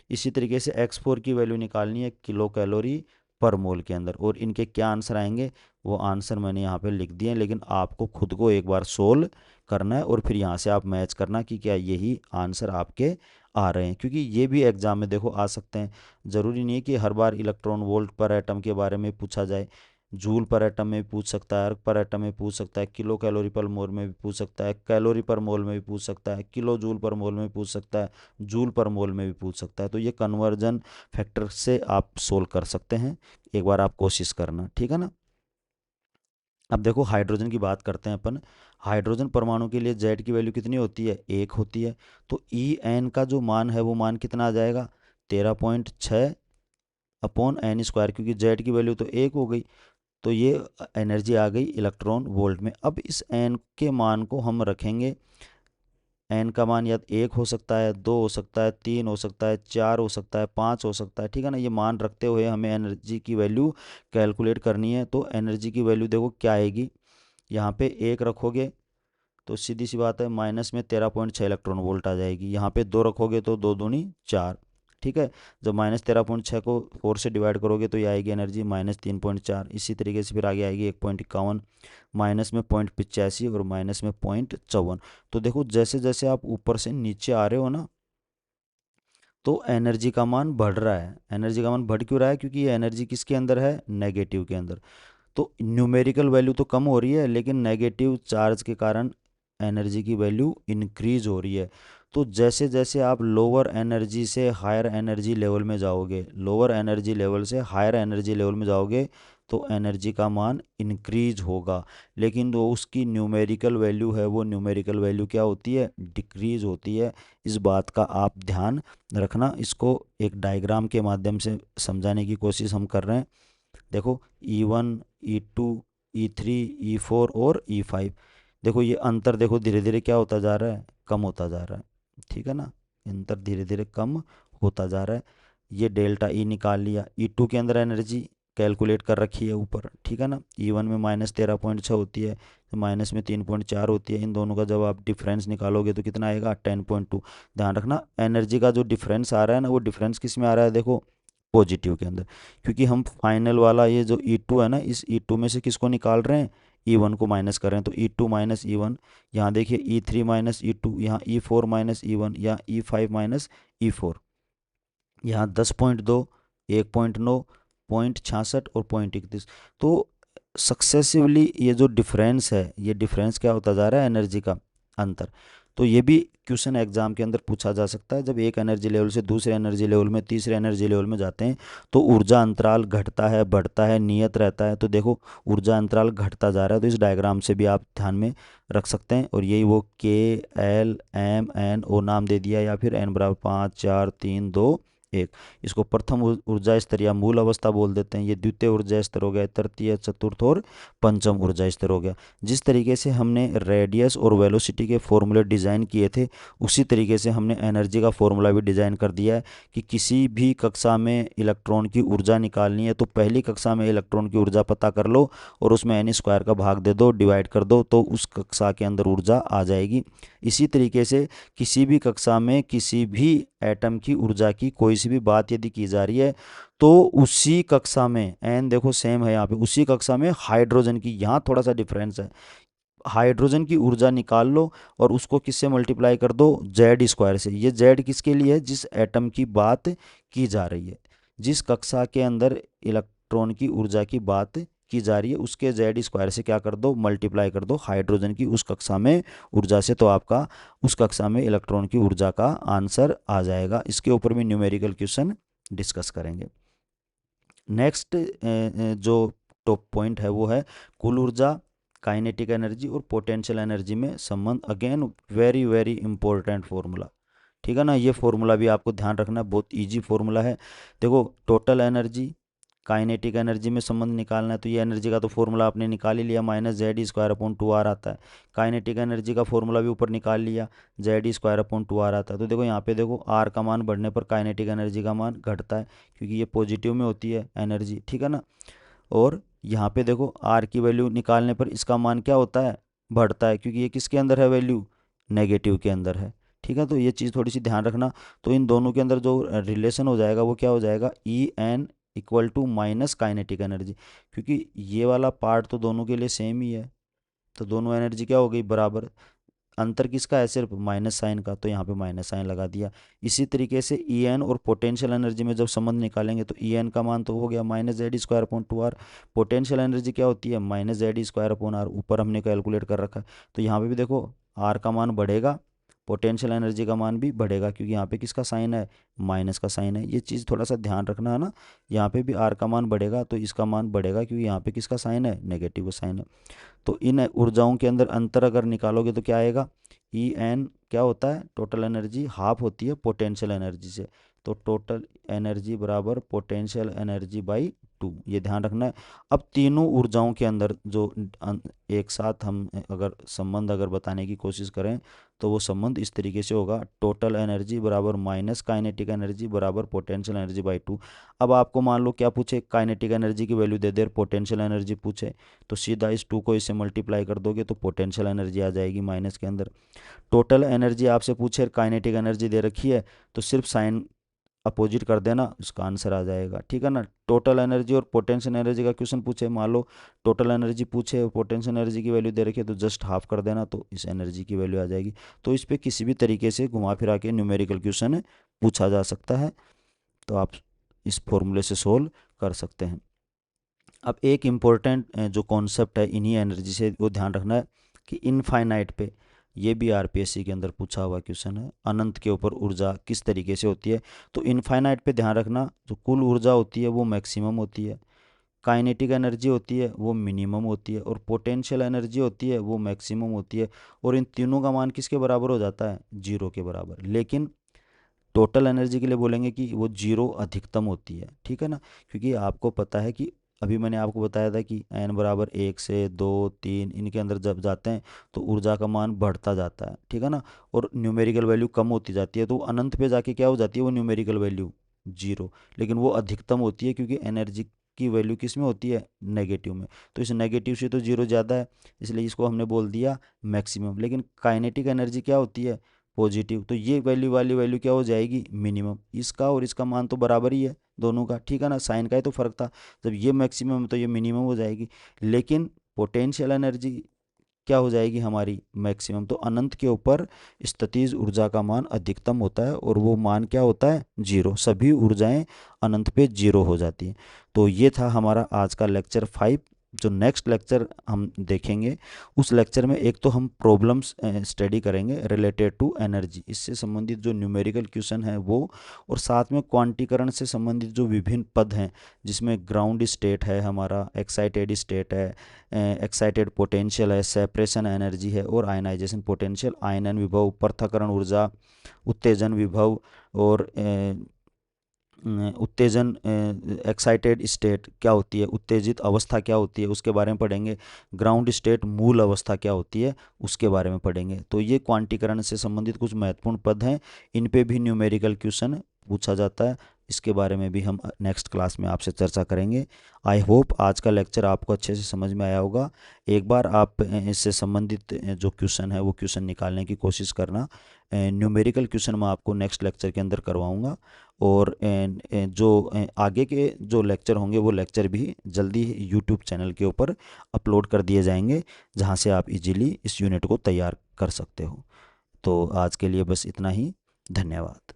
इसी तरीके से x4 की वैल्यू निकालनी है किलो कैलोरी पर मोल के अंदर, और इनके क्या आंसर आएंगे वो आंसर मैंने यहाँ पे लिख दिए हैं, लेकिन आपको खुद को एक बार सोल्व करना है और फिर यहाँ से आप मैच करना कि क्या यही आंसर आपके आ रहे हैं, क्योंकि ये भी एग्जाम में देखो आ सकते हैं। ज़रूरी नहीं है कि हर बार इलेक्ट्रॉन वोल्ट पर एटम के बारे में पूछा जाए, जूल पर एटम में भी पूछ सकता है, अर्ग पर एटम में पूछ सकता है, किलो कैलोरी पर मोल में भी पूछ सकता है, कैलोरी पर मोल में भी पूछ सकता है, किलो जूल पर मोल में भी पूछ सकता है, जूल पर मोल में भी पूछ सकता है। तो ये कन्वर्जन फैक्टर से आप सोल्व कर सकते हैं, एक बार आप कोशिश करना, ठीक है ना। अब देखो हाइड्रोजन की बात करते हैं अपन। हाइड्रोजन परमाणु के लिए जेड की वैल्यू कितनी होती है, 1 होती है। तो EN का जो मान है वो मान कितना आ जाएगा, 13.6 अपॉन N², क्योंकि जेड की वैल्यू तो 1 हो गई, तो ये एनर्जी आ गई इलेक्ट्रॉन वोल्ट में। अब इस एन के मान को हम रखेंगे, एन का मान या 1 हो सकता है, 2 हो सकता है, 3 हो सकता है, 4 हो सकता है, 5 हो सकता है, ठीक है ना। ये मान रखते हुए हमें एनर्जी की वैल्यू कैलकुलेट करनी है। तो एनर्जी की वैल्यू देखो क्या आएगी, यहाँ पे 1 रखोगे तो सीधी सी बात है माइनस में 13.6 इलेक्ट्रॉन वोल्ट आ जाएगी। यहाँ पे 2 रखोगे तो 2 दूनी 4, ठीक है। जब -13.6 को 4 से डिवाइड करोगे तो ये आएगी एनर्जी -3.4। इसी तरीके से फिर आगे आएगी 1.51, माइनस में 0.85 और माइनस में 0.54। तो देखो जैसे जैसे आप ऊपर से नीचे आ रहे हो ना, तो एनर्जी का मान बढ़ रहा है। एनर्जी का मान बढ़ क्यों रहा है, क्योंकि ये एनर्जी किसके अंदर है, नेगेटिव के अंदर। तो न्यूमेरिकल वैल्यू तो कम हो रही है, लेकिन नेगेटिव चार्ज के कारण एनर्जी की वैल्यू इंक्रीज हो रही है। तो जैसे जैसे आप लोअर एनर्जी से हायर एनर्जी लेवल में जाओगे, लोअर एनर्जी लेवल से हायर एनर्जी लेवल में जाओगे, तो एनर्जी का मान इंक्रीज होगा। लेकिन जो उसकी न्यूमेरिकल वैल्यू है, वो न्यूमेरिकल वैल्यू क्या होती है, डिक्रीज होती है। इस बात का आप ध्यान रखना। इसको एक डायग्राम के माध्यम से समझाने की कोशिश हम कर रहे हैं। देखो E1, E2, E3, E4 और E5, देखो ये अंतर देखो धीरे धीरे क्या होता जा रहा है, कम होता जा रहा है, ठीक है ना। अंतर धीरे धीरे कम होता जा रहा है। ये डेल्टा E निकाल लिया। E2 के अंदर एनर्जी कैलकुलेट कर रखी है ऊपर, ठीक है ना। E1 में -13.6 होती है, तो माइनस में 3.4 होती है। इन दोनों का जब आप डिफरेंस निकालोगे तो कितना आएगा, 10.2। ध्यान रखना एनर्जी का जो डिफरेंस आ रहा है ना, वो डिफरेंस किस में आ रहा है, देखो पॉजिटिव के अंदर, क्योंकि हम फाइनल वाला ये जो E2 है ना, इस E2 में से किसको निकाल रहे हैं, E1 को माइनस कर रहे हैं। तो E2 माइनस E1, यहाँ देखिए E3 माइनस E2, यहाँ E4 माइनस E1, यहाँ E5 माइनस E4, यहाँ 10.2, 1.9, 0.66 और 0.31। तो सक्सेसिवली ये जो डिफरेंस है, ये डिफरेंस क्या होता जा रहा है, एनर्जी का अंतर। तो ये भी क्वेश्चन एग्जाम के अंदर पूछा जा सकता है। जब एक एनर्जी लेवल से दूसरे एनर्जी लेवल में, तीसरे एनर्जी लेवल में जाते हैं तो ऊर्जा अंतराल घटता है, बढ़ता है, नियत रहता है। तो देखो ऊर्जा अंतराल घटता जा रहा है, तो इस डायग्राम से भी आप ध्यान में रख सकते हैं। और यही वो KLMNO नाम दे दिया, या फिर n बराबर 5 4 3 2 1। इसको प्रथम ऊर्जा स्तर या मूल अवस्था बोल देते हैं। ये द्वितीय ऊर्जा स्तर हो गया, तृतीय, चतुर्थ और पंचम ऊर्जा स्तर हो गया। जिस तरीके से हमने रेडियस और वेलोसिटी के फॉर्मूले डिज़ाइन किए थे, उसी तरीके से हमने एनर्जी का फॉर्मूला भी डिज़ाइन कर दिया है कि किसी भी कक्षा में इलेक्ट्रॉन की ऊर्जा निकालनी है तो पहली कक्षा में इलेक्ट्रॉन की ऊर्जा पता कर लो और उसमें n² का भाग दे दो, डिवाइड कर दो, तो उस कक्षा के अंदर ऊर्जा आ जाएगी। इसी तरीके से किसी भी कक्षा में किसी भी एटम की ऊर्जा की कोई सी भी बात यदि की जा रही है तो उसी कक्षा में, एन देखो सेम है यहाँ पे, उसी कक्षा में हाइड्रोजन की, यहाँ थोड़ा सा डिफरेंस है, हाइड्रोजन की ऊर्जा निकाल लो और उसको किससे मल्टीप्लाई कर दो, Z² से। ये Z किसके लिए है, जिस एटम की बात की जा रही है, जिस कक्षा के अंदर इलेक्ट्रॉन की ऊर्जा की बात की जा रही है, उसके Z² से क्या कर दो, मल्टीप्लाई कर दो हाइड्रोजन की उस कक्षा में ऊर्जा से। तो आपका उस कक्षा में इलेक्ट्रॉन की ऊर्जा का आंसर आ जाएगा। इसके ऊपर भी न्यूमेरिकल क्वेश्चन डिस्कस करेंगे। नेक्स्ट जो टॉप पॉइंट है वो है कुल ऊर्जा, काइनेटिक एनर्जी और पोटेंशियल एनर्जी में संबंध। Again very very important formula, ठीक है ना। ये फॉर्मूला भी आपको ध्यान रखना, बहुत इजी फॉर्मूला है। देखो टोटल एनर्जी, काइनेटिक एनर्जी में संबंध निकालना है तो ये एनर्जी का तो फॉर्मूला आपने निकाल ही लिया, -Z²/2R आता है। काइनेटिक एनर्जी का फॉर्मूला भी ऊपर निकाल लिया, Z²/2R आता है। तो देखो यहाँ पे देखो R का मान बढ़ने पर काइनेटिक एनर्जी का मान घटता है, क्योंकि ये पॉजिटिव में होती है एनर्जी, ठीक है ना। और यहाँ पे देखो R की वैल्यू निकालने पर इसका मान क्या होता है, बढ़ता है, क्योंकि ये किसके अंदर है वैल्यू, नेगेटिव के अंदर है, ठीक है। तो ये चीज़ थोड़ी सी ध्यान रखना। तो इन दोनों के अंदर जो रिलेशन हो जाएगा वो क्या हो जाएगा, EN equal to minus kinetic energy, क्योंकि ये वाला पार्ट तो दोनों के लिए सेम ही है। तो दोनों एनर्जी क्या हो गई, बराबर। अंतर किसका है, सिर्फ माइनस साइन का, तो यहाँ पे माइनस साइन लगा दिया। इसी तरीके से EN और पोटेंशियल एनर्जी में जब संबंध निकालेंगे तो EN का मान तो हो गया -Z²/2R। पोटेंशियल एनर्जी क्या होती है, -Z²/R, ऊपर हमने कैलकुलेट कर रखा है। तो यहाँ पे भी देखो R का मान बढ़ेगा, पोटेंशियल एनर्जी का मान भी बढ़ेगा, क्योंकि यहाँ पे किसका साइन है, माइनस का साइन है। ये चीज़ थोड़ा सा ध्यान रखना है ना। यहाँ पे भी R का मान बढ़ेगा तो इसका मान बढ़ेगा, क्योंकि यहाँ पे किसका साइन है, नेगेटिव का साइन है। तो इन ऊर्जाओं के अंदर अंतर अगर निकालोगे तो क्या आएगा, EN क्या होता है, टोटल एनर्जी हाफ होती है पोटेंशियल एनर्जी से। तो टोटल एनर्जी बराबर पोटेंशियल एनर्जी बाई 2, ये ध्यान रखना है। अब तीनों ऊर्जाओं के अंदर जो एक साथ हम अगर संबंध अगर बताने की कोशिश करें तो वो संबंध इस तरीके से होगा, टोटल एनर्जी बराबर माइनस काइनेटिक एनर्जी बराबर पोटेंशियल एनर्जी बाई 2। अब आपको मान लो क्या पूछे, काइनेटिक एनर्जी की वैल्यू दे दे, पोटेंशियल एनर्जी पूछे, तो सीधा इस 2 को इससे मल्टीप्लाई कर दोगे तो पोटेंशियल एनर्जी आ जाएगी माइनस के अंदर। टोटल एनर्जी आपसे पूछे, काइनेटिक एनर्जी दे रखी है, तो सिर्फ साइन अपोजिट कर देना, उसका आंसर आ जाएगा, ठीक है ना। टोटल एनर्जी और पोटेंशियल एनर्जी का क्वेश्चन पूछे, मान लो टोटल एनर्जी पूछे और पोटेंशियल एनर्जी की वैल्यू दे रखी है, तो जस्ट हाफ कर देना, तो इस एनर्जी की वैल्यू आ जाएगी। तो इस पर किसी भी तरीके से घुमा फिरा के न्यूमेरिकल क्वेश्चन पूछा जा सकता है, तो आप इस फॉर्मूले से सोल्व कर सकते हैं। अब एक इम्पोर्टेंट जो कॉन्सेप्ट है इन्हीं एनर्जी से, वो ध्यान रखना है कि इनफाइनाइट पे, ये भी आरपीएससी के अंदर पूछा हुआ क्वेश्चन है, अनंत के ऊपर ऊर्जा किस तरीके से होती है। तो इनफाइनाइट पे ध्यान रखना, जो कुल ऊर्जा होती है वो मैक्सिमम होती है, काइनेटिक एनर्जी होती है वो मिनिमम होती है, और पोटेंशियल एनर्जी होती है वो मैक्सिमम होती है। और इन तीनों का मान किसके बराबर हो जाता है, जीरो के बराबर। लेकिन टोटल एनर्जी के लिए बोलेंगे कि वो जीरो अधिकतम होती है, ठीक है ना। क्योंकि आपको पता है कि अभी मैंने आपको बताया था कि n बराबर 1 से 2 3 इनके अंदर जब जाते हैं तो ऊर्जा का मान बढ़ता जाता है, ठीक है ना। और न्यूमेरिकल वैल्यू कम होती जाती है, तो अनंत पे जाके क्या हो जाती है, वो न्यूमेरिकल वैल्यू जीरो। लेकिन वो अधिकतम होती है क्योंकि एनर्जी की वैल्यू किस में होती है, नेगेटिव में। तो इस नेगेटिव से तो जीरो ज़्यादा है, इसलिए इसको हमने बोल दिया मैक्सिमम। लेकिन काइनेटिक एनर्जी क्या होती है, पॉजिटिव, तो ये वैल्यू वाली वैल्यू क्या हो जाएगी, मिनिमम। इसका और इसका मान तो बराबर ही है दोनों का, ठीक है ना, साइन का ही तो फर्क था। जब ये मैक्सिमम है तो ये मिनिमम हो जाएगी। लेकिन पोटेंशियल एनर्जी क्या हो जाएगी हमारी, मैक्सिमम। तो अनंत के ऊपर स्थितिज ऊर्जा का मान अधिकतम होता है, और वो मान क्या होता है, जीरो। सभी ऊर्जाएं अनंत पे जीरो हो जाती हैं। तो ये था हमारा आज का लेक्चर 5। जो नेक्स्ट लेक्चर हम देखेंगे, उस लेक्चर में एक तो हम प्रॉब्लम्स स्टडी करेंगे रिलेटेड टू एनर्जी, इससे संबंधित जो न्यूमेरिकल क्वेश्चन है वो, और साथ में क्वांटीकरण से संबंधित जो विभिन्न पद हैं, जिसमें ग्राउंड स्टेट है हमारा, एक्साइटेड स्टेट है, एक्साइटेड पोटेंशियल है, सेपरेशन एनर्जी है, और आयनाइजेशन पोटेंशियल, आयनन विभव, पृथक्करण ऊर्जा, उत्तेजन विभव, और उत्तेजन, एक्साइटेड स्टेट क्या होती है, उत्तेजित अवस्था क्या होती है, उसके बारे में पढ़ेंगे। ग्राउंड स्टेट, मूल अवस्था क्या होती है, उसके बारे में पढ़ेंगे। तो ये क्वांटीकरण से संबंधित कुछ महत्वपूर्ण पद हैं, इन पे भी न्यूमेरिकल क्वेश्चन पूछा जाता है। इसके बारे में भी हम नेक्स्ट क्लास में आपसे चर्चा करेंगे। आई होप आज का लेक्चर आपको अच्छे से समझ में आया होगा। एक बार आप इससे संबंधित जो क्वेश्चन है वो क्वेश्चन निकालने की कोशिश करना। न्यूमेरिकल क्वेश्चन मैं आपको नेक्स्ट लेक्चर के अंदर करवाऊंगा, और जो आगे के जो लेक्चर होंगे वो लेक्चर भी जल्दी यूट्यूब चैनल के ऊपर अपलोड कर दिए जाएंगे, जहां से आप इजीली इस यूनिट को तैयार कर सकते हो। तो आज के लिए बस इतना ही। धन्यवाद।